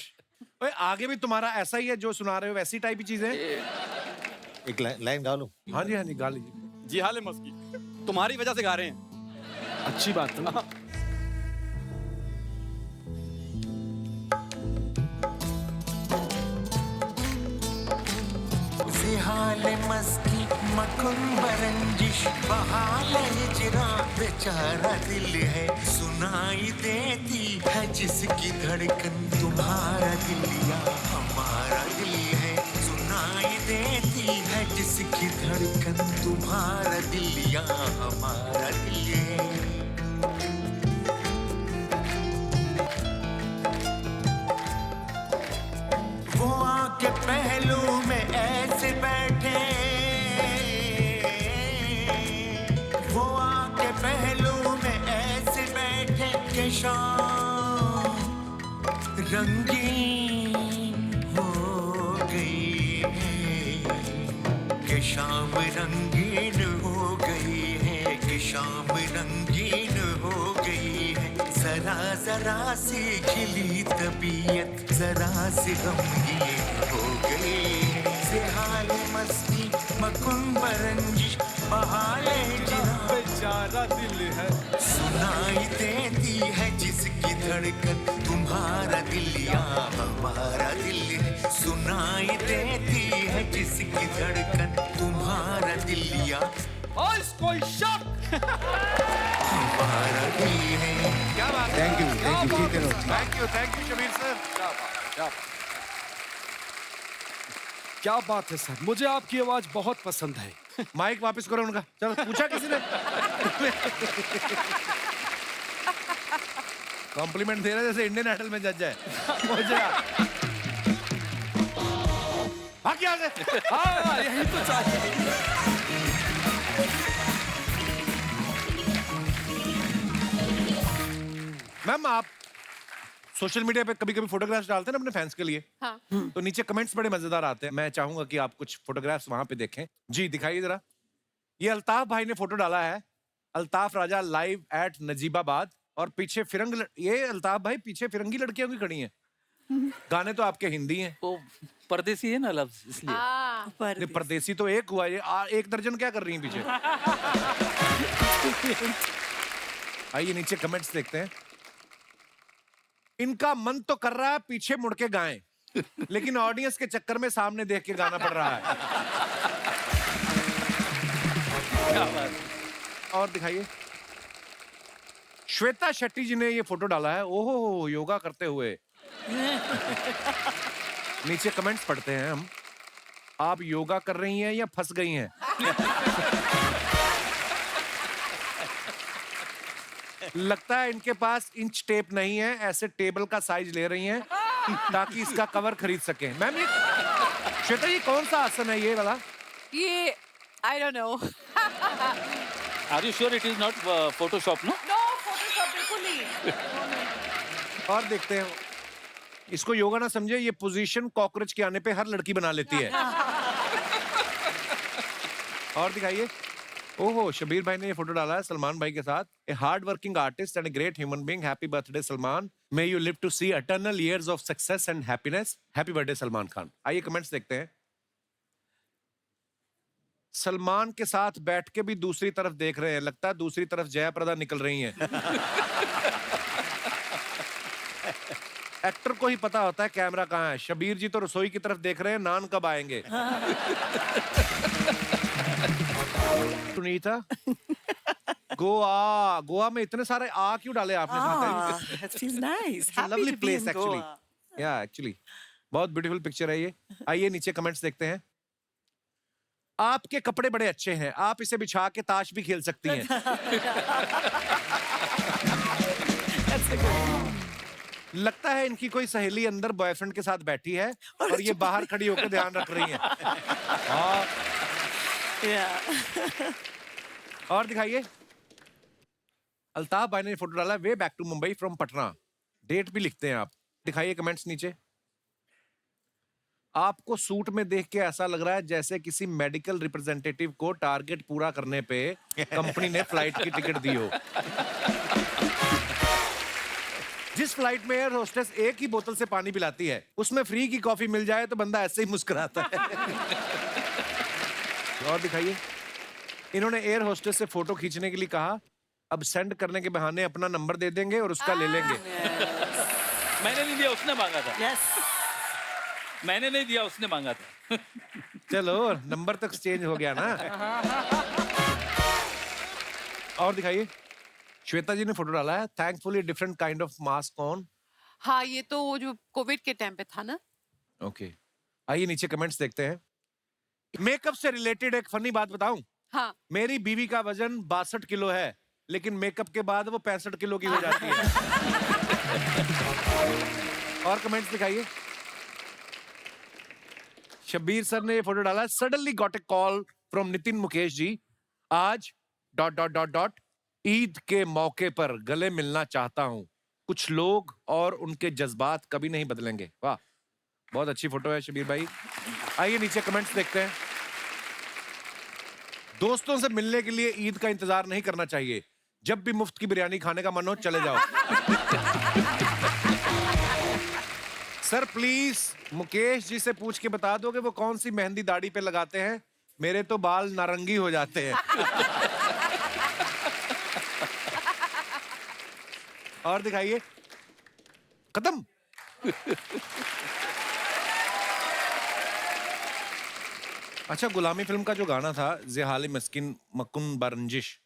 आगे भी तुम्हारा ऐसा ही है, जो सुना रहे हो वैसी टाइप की चीजें। एक लाइन गा लो। हाँ जी गा लीजिए। जी हाल मस्की तुम्हारी वजह से गा रहे हैं। अच्छी बात है। जिहाल मस्की मकुन बरंजिश बहाल हिजरा बेचारा दिल है। सुनाई देती है जिसकी धड़कन तुम्हारा दिल या हमारा दिल है। सुनाई देती है जिसकी धड़कन तुम्हारा दिल या हमारा दिल है। वो आके पहलू में ऐसे बैठे, वो आके पहलू में ऐसे बैठे कि शाम रंगीन हो गई है, कि शाम रंगीन हो गई है, कि शाम रंगीन हो गई है। जरा सी खिली तबीयत जरा सी गमगीन हो गई है। जिहाल मस्ती मकुन बरंजिश बहाल हिजरा बेचारा दिल है। सुनाई देती है जिसकी धड़कन तुम्हारा दिल या हमारा दिल है। सुनाई देती है जिसकी धड़कन तुम्हारा दिल या कोई शक हमारा दिल है। क्या बात है। Thank you thank you Shabir sir. क्या बात है सर, मुझे आपकी आवाज बहुत पसंद है। माइक वापस करो उनका। चलो पूछा किसी ने? कॉम्प्लीमेंट दे रहे हैं जैसे इंडियन आइडल में जज है। मुझे भाग यहाँ से। हाँ यही तो चाहिए। मैम आप सोशल मीडिया पे कभी कभी फोटोग्राफ्स डालते हैं ना अपने फैंस के लिए, हाँ तो नीचे कमेंट्स बड़े मजेदार आते हैं। मैं चाहूंगा कि आप कुछ फोटोग्राफ्स वहां पे देखें। जी दिखाइए जरा। ये अल्ताफ भाई ने फोटो डाला है, अल्ताफ राजा लाइव एट नजीबाबाद, और पीछे ये अल्ताफ भाई पीछे फिरंगी लड़कियों की खड़ी हैं। गाने तो आपके हिंदी हैं। वो परदेसी है ना लफ्ज, इसलिए। नहीं, परदेसी तो एक हुआ, ये एक दर्जन क्या कर रही हैं पीछे। आइए नीचे कमेंट्स देखते हैं। इनका मन तो कर रहा है पीछे मुड़ के गाएं, लेकिन ऑडियंस के चक्कर में सामने देख के गाना पड़ रहा है। क्या बात। और दिखाइए। श्वेता शेट्टी जी ने ये फोटो डाला है, ओहो योगा करते हुए। नीचे कमेंट्स पढ़ते हैं हम। आप योगा कर रही हैं या फंस गई हैं? लगता है इनके पास इंच टेप नहीं है, ऐसे टेबल का साइज ले रही हैं ताकि इसका कवर खरीद सकें। मैम ये श्वेता ये कौन सा आसन है ये वाला? ये I don't know. Are you sure it is not Photoshop? No no Photoshop बिल्कुल नहीं। और देखते हैं। इसको योगा ना समझे, ये पोजीशन कॉकरोच के आने पे हर लड़की बना लेती है। और दिखाइए। ओहो शबीर भाई ने ये फोटो डाला है सलमान भाई के साथ। A hard working artist and a great human being, happy birthday Salman, may you live to see eternal years of success and happiness, happy birthday Salman Khan. आइए कमेंट्स देखते हैं। सलमान के साथ बैठ के भी दूसरी तरफ देख रहे हैं, लगता है दूसरी तरफ जयाप्रदा निकल रही हैं। एक्टर को ही पता होता है कैमरा कहाँ है। शबीर जी तो रसोई की तरफ देख रहे हैं, नान कब आएंगे। सुनीता गोवा में इतने सारे क्यों डाले आपने? That feels nice. Happy lovely to be place in actually. Goa. या एक्चुअली बहुत ब्यूटीफुल पिक्चर है ये। आइए नीचे कमेंट्स देखते हैं। आपके कपड़े बड़े अच्छे हैं, आप इसे बिछा के ताश भी खेल सकती हैं। लगता है इनकी कोई सहेली अंदर बॉयफ्रेंड के साथ बैठी है और ये बाहर खड़ी होकर ध्यान रख रही है। हाँ। और दिखाइए। अल्ताफ भाई ने फोटो डाला, way back to Mumbai from Patna. Date भी लिखते हैं आप। दिखाइए कमेंट्स नीचे। आपको सूट में देख के ऐसा लग रहा है जैसे किसी मेडिकल रिप्रेजेंटेटिव को टारगेट पूरा करने पे कंपनी ने फ्लाइट की टिकट दी हो। जिस फ्लाइट में एयर होस्टेस एक ही बोतल से पानी पिलाती है, उसमें फ्री की कॉफी मिल जाए तो बंदा ऐसे ही मुस्कुराता है। और दिखाइए। इन्होंने एयर होस्टेस से फोटो खींचने के लिए कहा, अब सेंड करने के बहाने अपना नंबर दे देंगे और उसका ले लेंगे। मैंने नहीं दिया, उसने मांगा था। Yes. मैंने नहीं दिया, उसने मांगा था। चलो नंबर तक चेंज हो गया ना। और दिखाइए। श्वेता जी ने फोटो डाला है, thankfully different kind of mask on. हाँ ये तो वो जो कोविड के टाइम पे था ना। ओके। आइए नीचे कमेंट्स देखते हैं। मेकअप से रिलेटेड एक फनी बात बताऊं। हाँ मेरी बीवी का वजन 62 किलो है, लेकिन मेकअप के बाद वो 65 किलो की हो जाती है। और कमेंट्स दिखाइए। शब्बीर सर ने ये फोटो डाला, suddenly got a call from Nitin Mukesh ji, आज ... ईद के मौके पर गले मिलना चाहता हूं। कुछ लोग और उनके जज्बात कभी नहीं बदलेंगे। वाह बहुत अच्छी फोटो है शबीर भाई। आइए नीचे कमेंट्स देखते हैं। दोस्तों से मिलने के लिए ईद का इंतजार नहीं करना चाहिए, जब भी मुफ्त की बिरयानी खाने का मन हो चले जाओ। सर प्लीज मुकेश जी से पूछ के बता दो कि वो कौन सी मेहंदी दाढ़ी पे लगाते हैं, मेरे तो बाल नारंगी हो जाते हैं। और दिखाइए। खत्म। अच्छा गुलामी फिल्म का जो गाना था, ज़ेहाले मस्किन मकुन बरंजिश,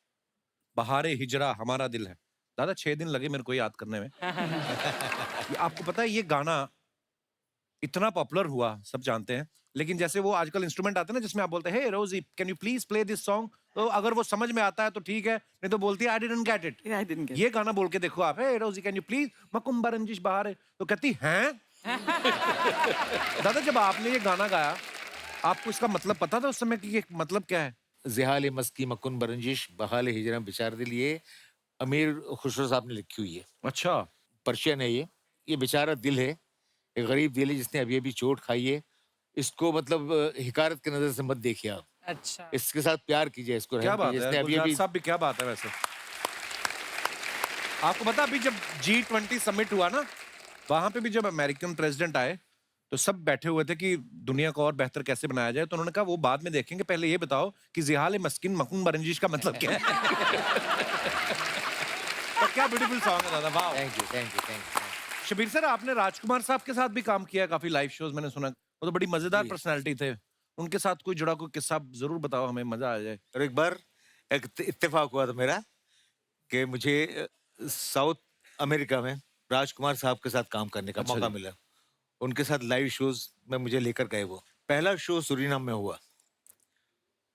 बहारे हिजरा हमारा दिल है, दादा 6 दिन लगे मेरे को याद करने में। आपको पता है ये गाना इतना पॉपुलर हुआ, सब जानते हैं, लेकिन जैसे वो आजकल इंस्ट्रूमेंट आते हैं ना जिसमें आप बोलते हैं हे रोजी can you please play this song, तो अगर वो समझ में आता है तो ठीक है, नहीं तो बोलती है आई डिडंट गेट इट। ये गाना बोल के देखो आप, हे रोजी कैन यू प्लीज मकुम्बा रंजिश बहार है, तो कहती हैं दादा जब आपने ये गाना गाया आपको इसका मतलब पता था उस समय कि ये मतलब क्या है? जिहाल मस्की मकुन बरंजिश बहाल हिजरा बेचार दिल, ये अमीर खुसरो साहब ने लिखी हुई है। अच्छा, पर्शियन है ये बेचारा दिल है, एक गरीब दिल है जिसने अभी अभी चोट खाई है, इसको मतलब हिकारत की नजर से मत देखिए आप, अच्छा इसके साथ प्यार कीजिए, इसको क्या रहम बात कीजिए, है इसने अभी गुलजार अभी साहब भी, क्या बात है वैसे। आपको पता अभी जब G20 समिट हुआ ना, वहां पे भी जब अमेरिकन प्रेसिडेंट आए तो सब बैठे हुए थे कि दुनिया को और बेहतर कैसे बनाया जाए, तो उन्होंने कहा वो बाद में देखेंगे, पहले ये बताओ कि जिहाल मस्किन मकुन बरंजिश का मतलब क्या है। तो क्या ब्यूटीफुल सॉन्ग है दादा, वाह। Thank you thank you thank you. Shabir sir आपने राजकुमार साहब के साथ भी काम किया काफी लाइव शोज, मैंने सुना वो तो बड़ी मजेदार पर्सनालिटी थे, उनके साथ कोई जुड़ा कोई किस्सा जरूर बताओ, हमें मजा आ जाए। और एक बार एक इत्तेफाक हुआ था मेरा कि मुझे साउथ अमेरिका में राजकुमार साहब के साथ काम करने का मौका मिला, उनके साथ लाइव शोज में मुझे लेकर गए। वो पहला शो सुरीनाम में हुआ,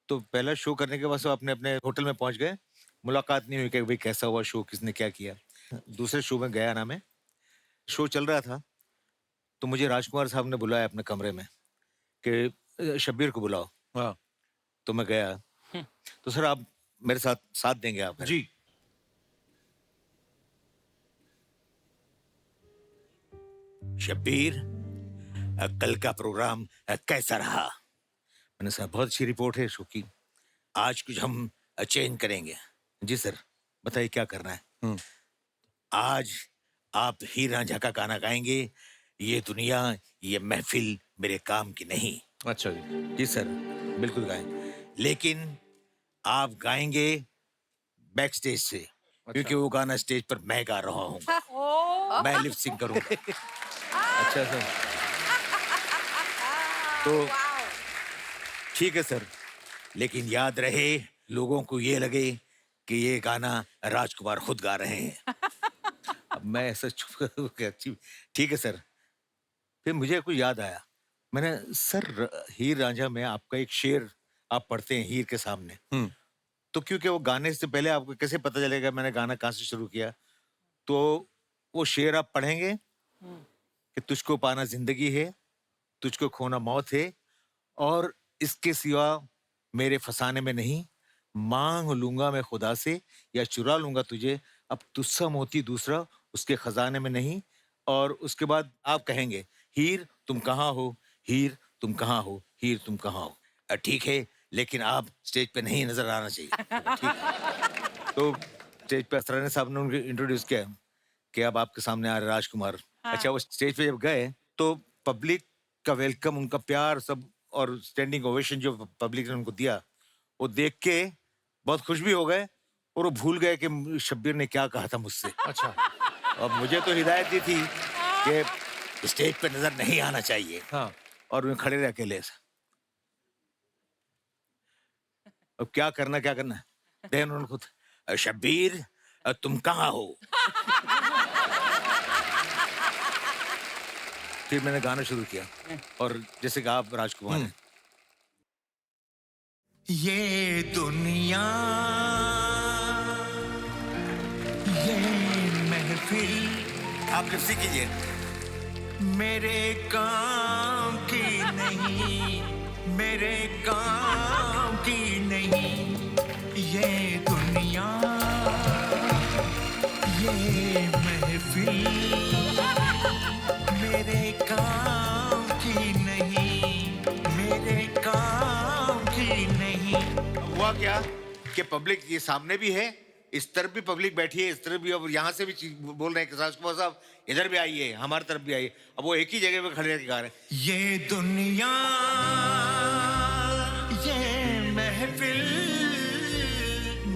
तो पहला शो करने के बाद सब अपने अपने होटल में पहुंच गए, मुलाकात नहीं हुई कि भाई कैसा हुआ शो, किसने क्या किया। दूसरे शो में गया ना मैं, शो चल रहा था तो मुझे राजकुमार साहब ने बुलाया अपने कमरे में कि शब्बीर को बुलाओ। हाँ, तो मैं गया, तो सर आप मेरे साथ देंगे आप? जी। शब्बीर कल का प्रोग्राम कैसा रहा? मैंने कहा बहुत अच्छी रिपोर्ट है शो की, आज कुछ हम चेंज करेंगे। जी सर बताइए क्या करना है? आज आप हीर रांझा का गाना गाएंगे, ये दुनिया ये महफिल मेरे काम की नहीं। अच्छा जी। जी सर बिल्कुल गाएं, लेकिन आप गाएंगे बैक स्टेज से, क्योंकि वो गाना स्टेज पर मैं गा रहा हूँ, मैं लिप सिंक करूंगा। अच्छा सर, तो ठीक है सर, लेकिन याद रहे लोगों को ये लगे कि ये गाना राजकुमार खुद गा रहे हैं। अब मैं ऐसा चुप ठीक है सर। फिर मुझे कुछ याद आया, मैंने सर हीर रांझा में आपका एक शेर आप पढ़ते हैं हीर के सामने, तो क्योंकि वो गाने से पहले आपको कैसे पता चलेगा मैंने गाना कहाँ से शुरू किया, तो वो शेर आप पढ़ेंगे कि तुझको पाना जिंदगी है, तुझको खोना मौत है, और इसके सिवा मेरे फसाने में नहीं, मांग लूंगा मैं खुदा से या चुरा लूंगा तुझे, अब तुझसा मोती दूसरा उसके खजाने में नहीं। और उसके बाद आप कहेंगे हीर तुम कहाँ हो, हीर तुम कहाँ हो, हीर तुम कहाँ हो। ठीक है, लेकिन आप स्टेज पे नहीं नजर आना चाहिए। ठीक है। तो स्टेज पे असरानी साहब ने उनको इंट्रोड्यूस किया कि अब आपके सामने आ रहे राजकुमार। अच्छा, वो स्टेज पे जब गए तो पब्लिक का वेलकम, उनका प्यार सब, और स्टैंडिंग ओवेशन जो पब्लिक ने उनको दिया, वो देख के बहुत खुश भी हो गए, और वो भूल गए कि शब्बीर ने क्या कहा था मुझसे। अच्छा, अब मुझे तो हिदायत दी थी कि स्टेज पे नजर नहीं आना चाहिए। हाँ, और मैं खड़े रहे अकेले से। अब क्या करना देन उन्होंने खुद, शब्बीर तुम कहाँ हो। फिर मैंने गाना शुरू किया, और जैसे कि आप राजकुमार हैं। ये दुनिया ये महफिल, आप लिपसिंग कीजिए। मेरे काम की नहीं, मेरे काम की नहीं, ये दुनिया ये महफिल मेरे काम की नहीं, मेरे काम की नहीं। हुआ क्या कि पब्लिक ये सामने भी है, इस तरफ भी पब्लिक बैठी है, इस तरफ भी, अब यहाँ से भी बोल रहे हैं कि राजकुमार साहब इधर भी आइए, हमारी तरफ भी आइए। अब वो एक ही जगह पे खड़े रहकर गा रहे हैं, ये दुनिया ये महफिल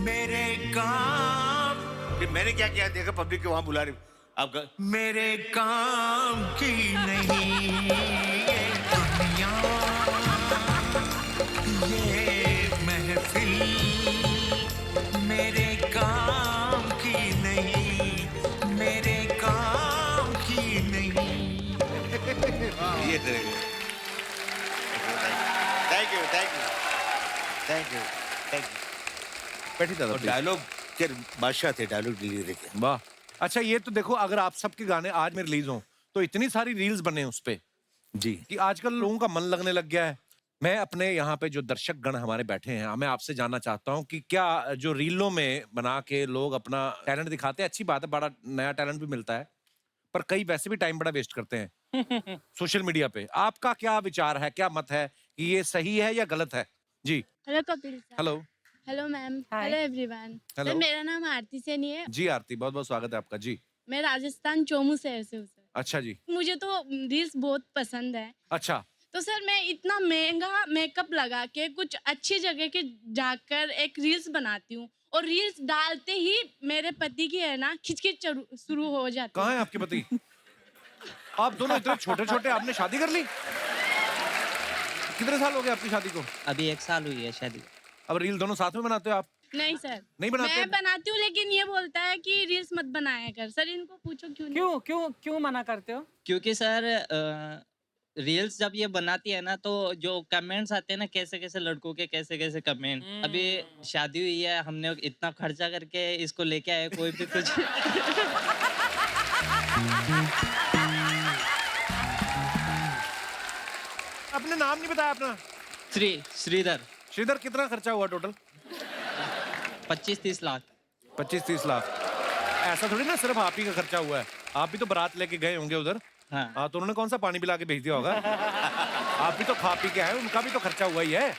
मेरे काम। फिर मैंने क्या किया, देखा पब्लिक के वहां बुला रही, आप मेरे काम की नहीं, ये दुनिया ये महफिल मेरे काम की नहीं, मेरे काम की नहीं। ये thank you thank you thank you thank you. बैठी दादा और please। डायलॉग के बादशाह थे डायलॉग डिलीवरी के। वाह। अच्छा ये तो देखो, अगर आप सबके गाने आज में रिलीज हों तो इतनी सारी रील्स बने उस पे जी। कि आजकल लोगों का मन लगने लग गया है। मैं अपने यहाँ पे जो दर्शक गण हमारे बैठे हैं, मैं आपसे जानना चाहता हूँ कि क्या जो रीलों में बना के लोग अपना टैलेंट दिखाते हैं, अच्छी बात है, बड़ा नया टैलेंट भी मिलता है, पर कई वैसे भी टाइम बड़ा वेस्ट करते हैं सोशल मीडिया पे। आपका क्या विचार है, क्या मत है कि ये सही है या गलत है? जी। Hello Kapil sir. Hello. Hello ma'am. Hi. Hello everyone. Hello. Sir मेरा नाम आरती सैनी है। जी आरती, बहुत बहुत स्वागत है आपका। जी। मैं राजस्थान चोमू शहर से हूँ सर। अच्छा जी। मुझे तो रील्स बहुत पसंद है। अच्छा। तो सर मैं इतना महंगा मेकअप लगा के कुछ अच्छी जगह के जाकर एक रील्स बनाती हूँ और रील्स डालते ही मेरे पति की है ना खिचखिच शुरू हो जाती कहाँ है आपके पति? आप दोनों इतने छोटे छोटे, आपने शादी कर ली? कितने साल हो गए आपकी शादी को? अभी 1 साल हुई है शादी। अब रील दोनों साथ में बनाते हो आप? नहीं सर, नहीं बनाते? मैं बनाती हूँ लेकिन ये बोलता है कि रील्स मत बनाया कर। सर इनको पूछो क्यों नहीं? क्यों क्यों क्यों मना करते हो? क्योंकि सर रील्स जब ये बनाती है ना तो जो कमेंट्स आते हैं ना, कैसे कैसे लड़कों के कैसे कैसे कमेंट। अभी शादी हुई है, हमने इतना खर्चा करके इसको लेके आए, कोई भी कुछ अपने नाम नहीं बताया अपना? श्रीधर। श्रीधर, कितना खर्चा हुआ टोटल? 25-30 लाख। 25-30 लाख। ऐसा थोड़ी ना सिर्फ आप ही का खर्चा हुआ है, आप भी तो बारात लेके गए होंगे उधर। हाँ, तो उन्होंने कौन सा पानी पिला के भेज दिया होगा? आप भी तो खा पी के आए, उनका भी तो खर्चा हुआ ही है।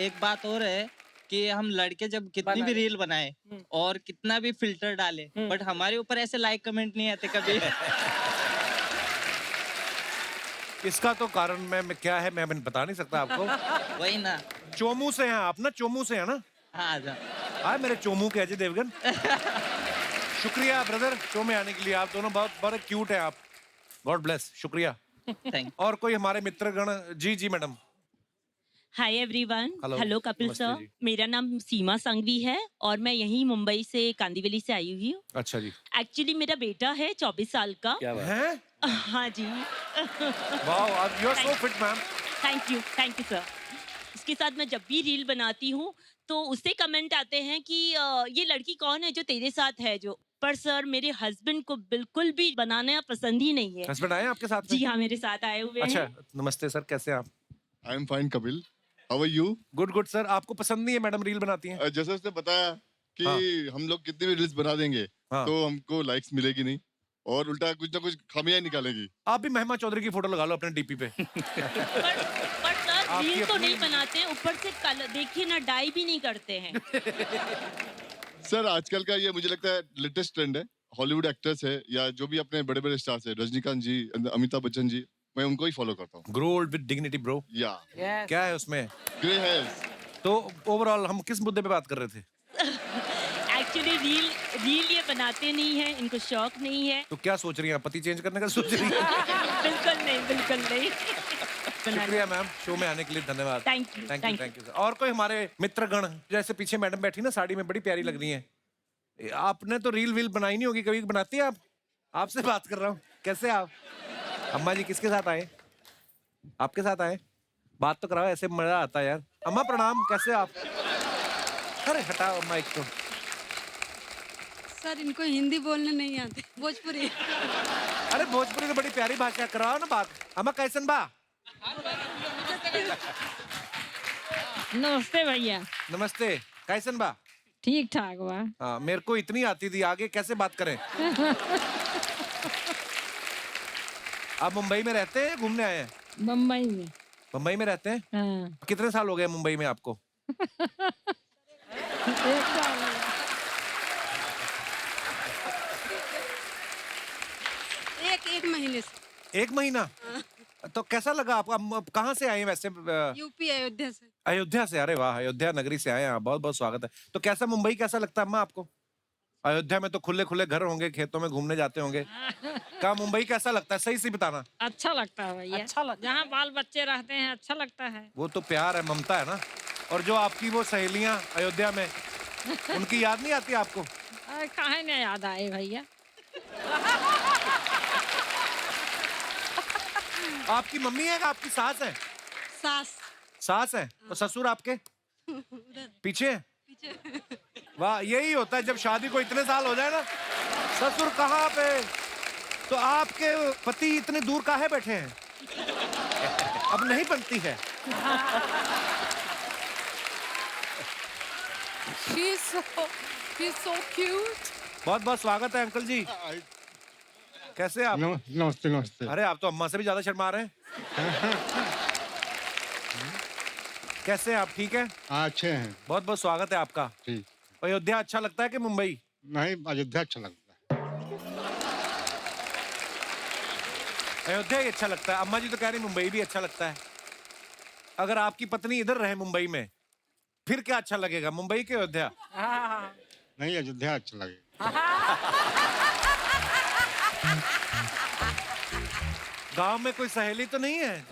एक बात और है कि हम लड़के जब कितनी भी रील बनाए और कितना भी फिल्टर डाले, बट हमारे ऊपर ऐसे लाइक कमेंट नहीं आते कभी। इसका तो कारण मैं क्या है मैं बता नहीं सकता आपको। वही ना। चोमू से हैं आप ना? चोमू से है ना? हाँ हाँ, मेरे चोमू के अजय देवगन। शुक्रिया ब्रदर शो में आने के लिए, आप दोनों बहुत बड़े क्यूट हैं आप। गॉड ब्लेस, शुक्रिया। और कोई हमारे मित्रगण? जी जी madam. Hi everyone. Hello. Hello Kapil नमस्ते सर, जी। मेरा नाम सीमा संघवी है और मैं यहीं मुंबई से कांदिवली से आई हुई हूँ। अच्छा जी। एक्चुअली मेरा बेटा है 24 साल का। क्या बात है? हाँ जी। Wow, you are so fit ma'am. Thank you sir. इसके साथ मैं जब भी रील बनाती हूँ तो उससे कमेंट आते हैं कि ये लड़की कौन है जो तेरे साथ है जो। पर सर मेरे हस्बैंड को बिल्कुल भी बनाना पसंद ही नहीं है। हस्बैंड आए आपके साथ में? जी हाँ, मेरे साथ आए हुए हैं। अच्छा, नमस्ते सर, कैसे हैं आप? I am fine Kapil, how are you? Good good sir. आपको पसंद नहीं है मैडम रील बनाती हैं? जैसे उसने बताया कि हम लोग कितनी भी रील्स बना देंगे तो हमको लाइक्स मिलेगी नहीं और उल्टा कुछ ना कुछ खामियां निकालेगी। आप भी महिमा चौधरी की फोटो लगा लो अपने डीपी पे। पर सर आपकी रील तो अपनी- नहीं बनाते, ऊपर से कलर देखिए ना, डाई भी नहीं करते हैं। सर आजकल का ये मुझे लगता है लेटेस्ट ट्रेंड है। हॉलीवुड एक्टर्स है या जो भी अपने बड़े बड़े स्टार्स है, रजनीकांत जी, अमिताभ बच्चन जी, मैं उनको ही फॉलो करता हूँ। Grow old with dignity bro. या क्या है उसमें? Grey hairs. तो ओवरऑल हम किस मुद्दे पे बात कर रहे थे? एक्चुअली रील ये बनाते नहीं हैं, इनको शौक नहीं है। तो क्या सोच रही हैं, पति चेंज करने का सोच रही हैं? बिल्कुल नहीं। शुक्रिया मैम, शो में आने के लिए धन्यवाद। Thank you thank you sir. और कोई हमारे मित्रगण? जैसे पीछे मैडम बैठी ना साड़ी में, बड़ी प्यारी लग रही हैं। आपने तो रील वील बनाई नहीं होगी कभी? बनाती है आप? आपसे बात कर रहा हूँ। कैसे आप? अम्मा जी किसके साथ आए? आपके साथ आए? बात तो कराओ, ऐसे मजा आता है यार। अम्मा प्रणाम, कैसे आप? अरे हटाओ माइक को। सर इनको हिंदी बोलने नहीं आती, भोजपुरी। अरे भोजपुरी तो बड़ी प्यारी भाषा, कराओ ना बात। अम्मा कैसन बा? नमस्ते भैया। नमस्ते, कैसन बा? ठीक ठाक बा। हाँ, मेरे को इतनी आती थी, आगे कैसे बात करें? आप मुंबई में रहते हैं, घूमने आए हैं? मुंबई में। मुंबई में रहते हैं? हाँ। कितने साल हो गए मुंबई में आपको? 1 साल हो गया। 1 महीने से। 1 महीना? तो कैसा लगा आपको? आप कहाँ से आए हैं वैसे? यूपी अयोध्या से। अयोध्या से? अरे वाह, अयोध्या नगरी से आए हैं आप, बहुत बहुत स्वागत है। तो कैसा मुंबई कैसा लगता है अम्मा आपको? अयोध्या में तो खुले खुले घर होंगे, खेतों में घूमने जाते होंगे। क्या मुंबई कैसा लगता है, सही से बताना। अच्छा लगता है भैया। अच्छा लगता है। जहाँ बाल बच्चे रहते हैं अच्छा लगता है। वो तो प्यार है, ममता है ना। और जो आपकी वो सहेलियां अयोध्या में, उनकी याद नहीं आती आपको? काहे नहीं याद आए भैया। आपकी मम्मी है कि आपकी सास है? सास सास है। और ससुर आपके पीछे है? वाह, यही होता है जब शादी को इतने साल हो जाए ना। ससुर कहाँ पे? तो आपके पति इतने दूर काहे बैठे हैं? अब नहीं बनती है। She's so cute. बहुत बहुत स्वागत है अंकल जी। कैसे आप? नमस्ते नमस्ते। अरे आप तो अम्मा से भी ज्यादा शर्मा रहे हैं। कैसे हैं आप? ठीक है? अच्छे हैं। बहुत बहुत स्वागत है आपका। ठीक। अयोध्या अच्छा लगता है कि मुंबई? नहीं, अयोध्या अच्छा लगता है। अयोध्या ही अच्छा लगता है। अम्मा जी तो कह रही मुंबई भी अच्छा लगता है। अगर आपकी पत्नी इधर रहे मुंबई में, फिर क्या अच्छा लगेगा, मुंबई के अयोध्या? नहीं, अयोध्या अच्छा लगेगा। गांव में कोई सहेली तो नहीं है?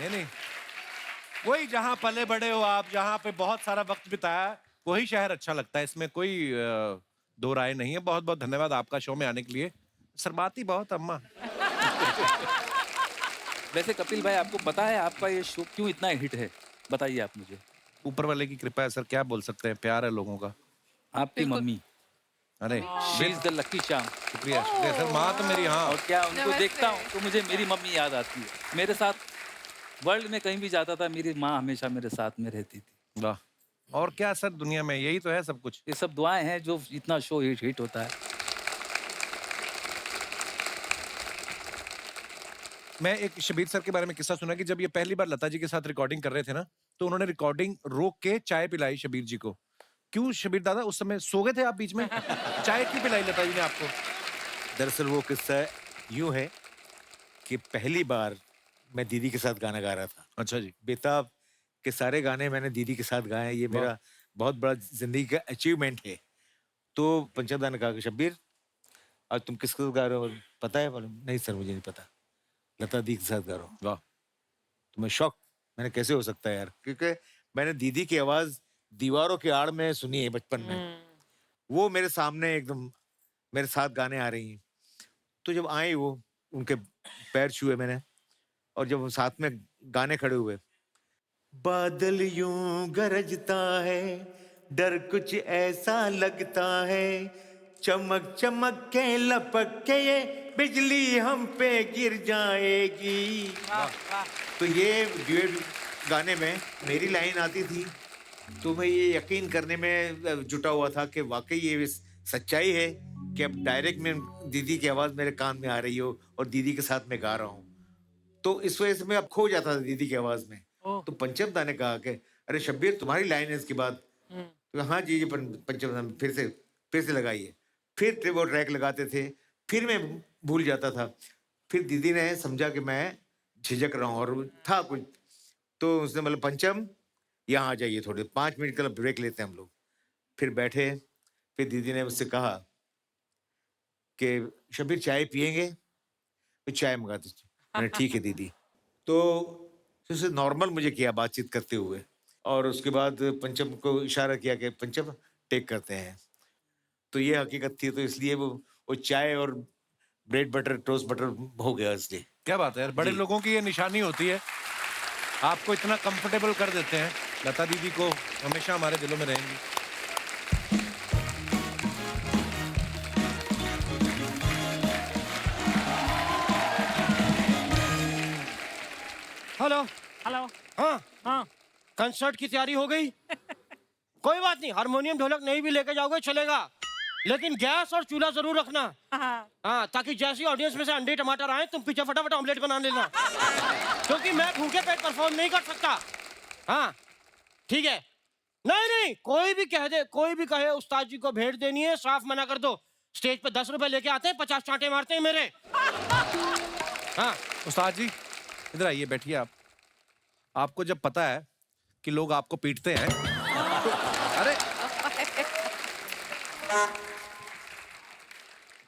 नहीं, वही जहां पले बड़े हो आप, जहां पे बहुत सारा वक्त बिताया, वही शहर अच्छा लगता है। इसमें कोई दो राय नहीं है। बहुत बहुत धन्यवाद आपका शो में आने के लिए। शर्माती बहुत अम्मा। वैसे कपिल भाई, आपको पता है आपका ये शो क्यों इतना हिट है? बताइए आप मुझे। ऊपर वाले की कृपा है सर, क्या बोल सकते हैं, प्यार है लोगों का। आपकी मम्मी, अरे she is the lucky charm. शुक्रिया शुक्रिया सर। माँ तो मेरी, हाँ। और क्या उनको देखता हूँ तो मुझे मेरी मम्मी याद आती है। मेरे साथ वर्ल्ड में कहीं भी जाता था, मेरी माँ हमेशा मेरे साथ में रहती थी। वाह, और क्या सर, दुनिया में यही तो है सब कुछ। ये सब दुआएं हैं जो इतना शो हिट होता है। मैं एक शबीर सर के बारे में किस्सा सुना कि जब ये पहली बार लता जी के साथ रिकॉर्डिंग कर रहे थे ना, तो उन्होंने रिकॉर्डिंग रोक के चाय पिलाई शबीर जी को। क्यों शबीर दादा, उस समय सो गए थे आप बीच में? चाय क्यों पिलाई लता जी ने आपको? दरअसल वो किस्सा यूं है कि पहली बार मैं दीदी के साथ गाना गा रहा था। अच्छा जी। बेताब के सारे गाने मैंने दीदी के साथ गाए हैं। ये मेरा बहुत बड़ा जिंदगी का अचीवमेंट है। तो पंचमदा ने कहा कि शब्बीर, आज तुम किसके साथ गा रहे हो, पता है? बोले नहीं सर, मुझे नहीं पता, लता दी के साथ गा रहा हूँ। वाह। तो मैं शॉक, मैंने कैसे हो सकता है यार, क्योंकि मैंने दीदी की आवाज दीवारों की आड़ में सुनी है बचपन में। वो मेरे सामने एकदम मेरे साथ गाने आ रही हैं। तो जब आई वो, उनके पैर छुए मैंने, और जब हम साथ में गाने खड़े हुए, बादल यूं गरजता है, डर कुछ ऐसा लगता है, चमक चमक के लपक के ये बिजली हम पे गिर जाएगी। तो ये ड्यूएट गाने में मेरी लाइन आती थी, तो मैं ये यकीन करने में जुटा हुआ था कि वाकई ये सच्चाई है कि अब डायरेक्ट में दीदी की आवाज़ मेरे कान में आ रही हो और दीदी के साथ मैं गा रहा हूँ। तो इस वजह से मैं अब खो जाता था दीदी की आवाज़ में। तो पंचमदा ने कहा कि अरे शब्बीर, तुम्हारी लाइन है इसके बाद। तो हाँ जी, पंचमदा फिर से लगाइए। फिर वो ट्रैक लगाते थे, फिर मैं भूल जाता था। फिर दीदी ने समझा कि मैं झिझक रहा हूँ और था कुछ, तो उसने मतलब, पंचम यहाँ आ जाइए, थोड़े 5 मिनट का ब्रेक लेते हैं हम लोग। फिर बैठे, फिर दीदी ने मुझसे कहा कि शब्बीर चाय पियेंगे? तो चाय मंगा दीजिए। मैंने ठीक है दीदी। तो उससे नॉर्मल मुझे किया बातचीत करते हुए, और उसके बाद पंचम को इशारा किया कि पंचम टेक करते हैं। तो ये हकीकत थी, तो इसलिए वो चाय और ब्रेड बटर, टोस्ट बटर हो गया इसलिए। क्या बात है यार, बड़े लोगों की ये निशानी होती है, आपको इतना कंफर्टेबल कर देते हैं। लता दीदी को हमेशा हमारे दिलों में रहेंगी। Hello hello. हाँ हाँ, कंसर्ट की तैयारी हो गई? कोई बात नहीं, हारमोनियम ढोलक नहीं भी लेके जाओगे चलेगा, लेकिन गैस और चूल्हा जरूर रखना। हाँ, ताकि जैसी ऑडियंस में से अंडे टमाटर आए, तुम पीछे फटाफट ऑमलेट बना लेना, क्योंकि मैं भूखे पेट परफॉर्म नहीं कर सकता। हाँ ठीक है। नहीं, कोई भी कह दे, कोई भी कहे उस्ताद जी को भेंट देनी है, साफ मना कर दो। स्टेज पे 10 रुपए लेके आते हैं, 50 चांटे मारते हैं मेरे। हाँ उस्ताद जी इधर आइए, बैठिए आप। आपको जब पता है कि लोग आपको पीटते हैं तो, अरे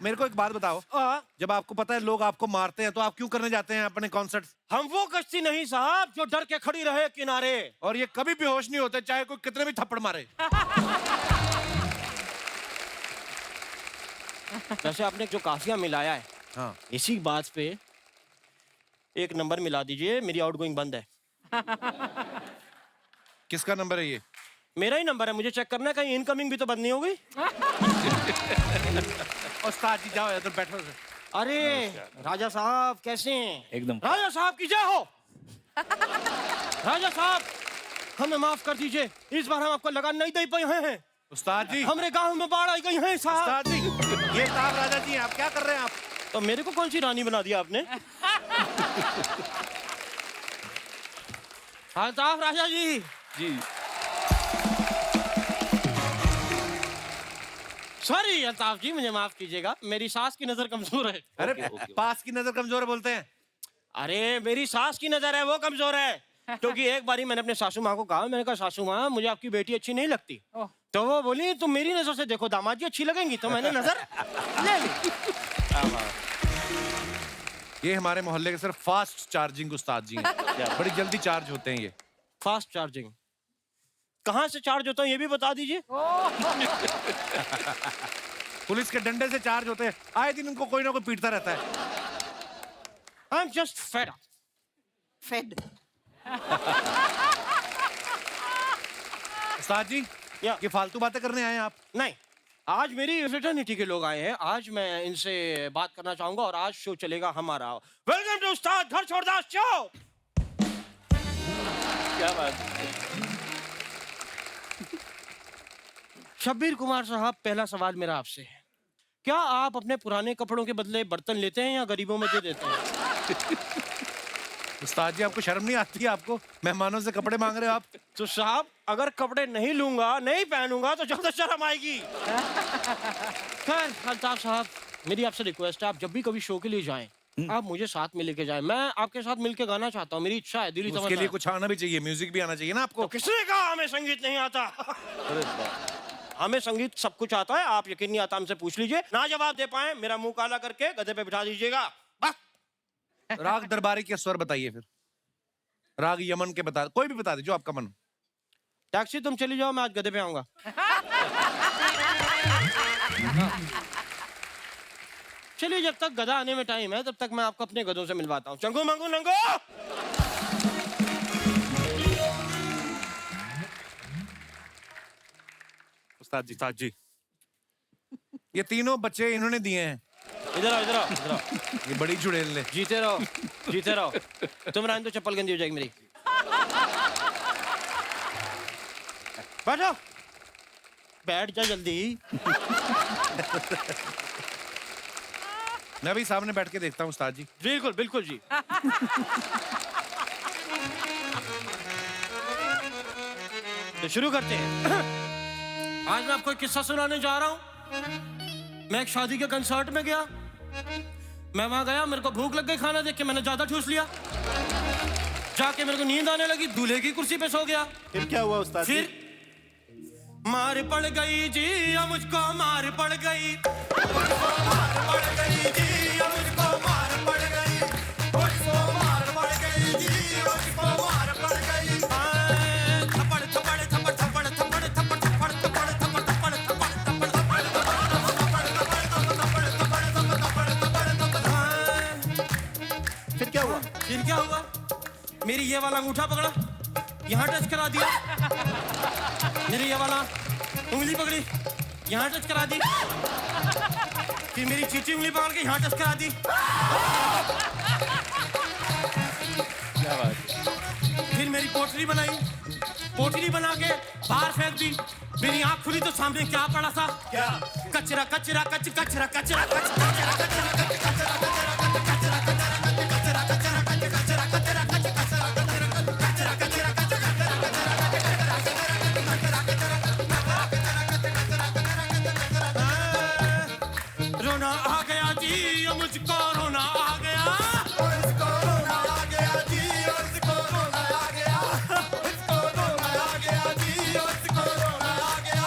मेरे को एक बात बताओ, जब आपको पता है लोग आपको मारते हैं तो आप क्यों करने जाते हैं अपने कॉन्सर्ट? हम वो कश्ती नहीं साहब जो डर के खड़ी रहे किनारे, और ये कभी बेहोश नहीं होते चाहे कोई कितने भी थप्पड़ मारे। वैसे आपने जो काफिया मिलाया है, हाँ, इसी बात पे एक नंबर मिला दीजिए, मेरी आउटगोइंग बंद है। किसका नंबर है ये? मेरा ही नंबर है, मुझे चेक करना है कहीं इनकमिंग भी तो बंद नहीं हो गई। उस्ताद जी जाओ इधर बैठो। अरे राजा साहब कैसे हैं? एकदम। राजा साहब की जय हो। राजा साहब हमें माफ कर दीजिए, इस बार हम आपको लगा नहीं दे पाए हैं। उस्ताद जी हमारे गांव में बाढ़ आई गई है साहब। उस्ताद जी ये साहब राजा जी हैं, आप क्या कर रहे हैं आप? तो मेरे को कौन सी रानी बना दिया आपने? हाँ साहब राजा जी। जी सॉरी अल्ताफ जी, मुझे माफ कीजिएगा, मेरी सास की नजर कमजोर है। अरे पास की नजर कमजोर है बोलते हैं। अरे मेरी सास की नजर है वो कमजोर है, क्योंकि एक बारी मैंने अपने सासू माँ को कहा, मैंने कहा सासू माँ मुझे आपकी बेटी अच्छी नहीं लगती, तो वो बोली तुम मेरी नजर से देखो दामाद जी अच्छी लगेंगी, तो मैंने नजर ले ली। ये हमारे मोहल्ले के सिर्फ फास्ट चार्जिंग उस्ताद जी हैं। बड़ी जल्दी चार्ज होते हैं ये। फास्ट चार्जिंग कहाँ से चार्ज होता है ये भी बता दीजिए। पुलिस के डंडे से चार्ज होते हैं, आए दिन उनको कोई ना कोई पीटता रहता है। I am just fed. Fed. उस्ताद जी ये फालतू बातें करने आए हैं आप? नहीं, आज मेरी फ्रेटर्निटी के लोग आए हैं, आज मैं इनसे बात करना चाहूंगा और आज शो चलेगा हमारा वेलकम टू उस्ताद घर छोड़दास शो। क्या बात। शब्बीर कुमार साहब, पहला सवाल मेरा आपसे है, क्या आप अपने पुराने कपड़ों के बदले बर्तन लेते हैं या गरीबों में दे देते हैं? उस्ताद जी आपको शर्म नहीं आती है? आपको मेहमानों से कपड़े मांग रहे हो आप? तो साहब अगर कपड़े नहीं लूंगा, नहीं पहनूंगा तो ज्यादा शर्म आएगी। खैर अल्ताफ साहब, मेरी आपसे रिक्वेस्ट है, आप जब भी कभी शो के लिए जाएं, आप मुझे साथ में लेके जाएं। मैं आपके साथ मिलके गाना चाहता हूँ, मेरी इच्छा है, दिली तमन्ना। उसके लिए कुछ आना भी चाहिए, म्यूजिक भी आना चाहिए ना आपको। तो किसने कहा हमें संगीत नहीं आता? हमें संगीत सब कुछ आता है, आप यकीन नहीं आता हमसे पूछ लीजिए। ना जवाब दे पाए मेरा मुंह काला करके गधे पे बिठा दीजिएगा। राग दरबारी के स्वर बताइए फिर, राग यमन के बता, कोई भी बता दे जो आपका मन। टैक्सी तुम चली जाओ, मैं आज गधे पे आऊंगा। चलिए जब तक गधा आने में टाइम है तब तक मैं आपको अपने गधों से मिलवाता हूँ। चंगू मंगू नंगू। उस्ताद जी ये तीनों बच्चे इन्होंने दिए हैं। इधर आओ इधर आओ इधर आओ। ये बड़ी चुड़ैल ने। जीते रहो जीते रहो। तुम रहने दो, चप्पल गंदी हो जाएगी मेरी। बैठो, बैठ जा जल्दी। मैं भी सामने बैठ के देखता हूँ उस्ताद जी। बिल्कुल बिल्कुल जी। तो शुरू करते हैं। आज मैं आपको एक किस्सा सुनाने जा रहा हूँ। मैं एक शादी के कंसर्ट में गया, मैं वहां गया, मेरे को भूख लग गई, खाना देख के मैंने ज्यादा ठूस लिया, जाके मेरे को नींद आने लगी, दूल्हे की कुर्सी पे सो गया। फिर क्या हुआ उस्ताद जी? फिर मार पड़ गई जी, मुझको मार पड़ गई, मार पड़ गई जी, मुझको मार पड़ गई, मुझको मार पड़ गई जी, मुझको मार पड़ गई। थप्पड़ थप्पड़ थप्पड़ थप्पड़ थप्पड़ थप्पड़ थप्पड़ थप्पड़ थप्पड़ थप्पड़ थप्पड़। फिर क्या हुआ? फिर क्या हुआ? मेरी ये वाला अंगूठा पकड़ा, यहाँ टच करा दिया, मेरी ये वाला उंगली पकड़ी, यहाँ टच करा दी, फिर मेरी चीची उंगली पकड़ के यहाँ टच करा दी। क्या बात। फिर मेरी पोटली बनाई, पोटली बना के बाहर फेंक दी। मेरी आंख खुली तो सामने क्या पड़ा था? क्या? कचरा कचरा कच कचरा कचरा कच कचरा कचरा कच कचरा कचरा कचरा कचरा कचरा कचरा कचरा कचरा रोना आ गया जी, मुझको रोना आ गया, मुझको रोना आ गया जी, मुझको रोना आ गया, मुझको रोना आ गया जी, मुझको रोना आ गया।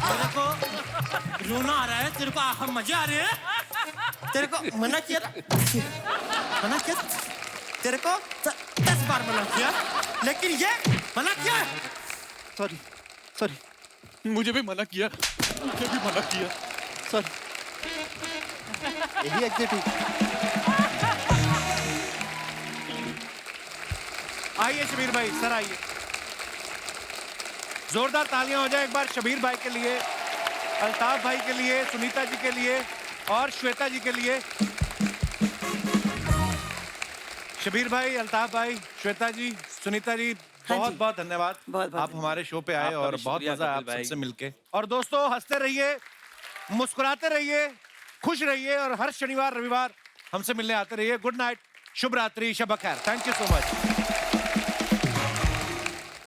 तेरे को रोना आ रहा है, तेरे को मजे आ रहे हैं, तेरे को मना किया, मना किया तेरे को 10 बार मना किया, लेकिन ये मना किया। सॉरी सॉरी, मुझे भी मना किया, सॉरी। यही एग्जिट हुई। आइए शबीर भाई, सर आइए। जोरदार तालियां हो जाए एक बार शबीर भाई के लिए, अल्ताफ भाई के लिए, सुनीता जी के लिए और श्वेता जी के लिए। शबीर भाई, अल्ताफ भाई, श्वेता जी, सुनीता जी, बहुत बहुत धन्यवाद। आप हमारे शो पे आए आपका और भी बहुत शुक्रिया मजा कपिल आप भाई। सबसे मिलके। और दोस्तों, हंसते रहिए, मुस्कुराते रहिए, खुश रहिए और हर शनिवार रविवार हमसे मिलने आते रहिए। गुड नाइट, शुभ रात्रि, शब खैर। Thank you so much.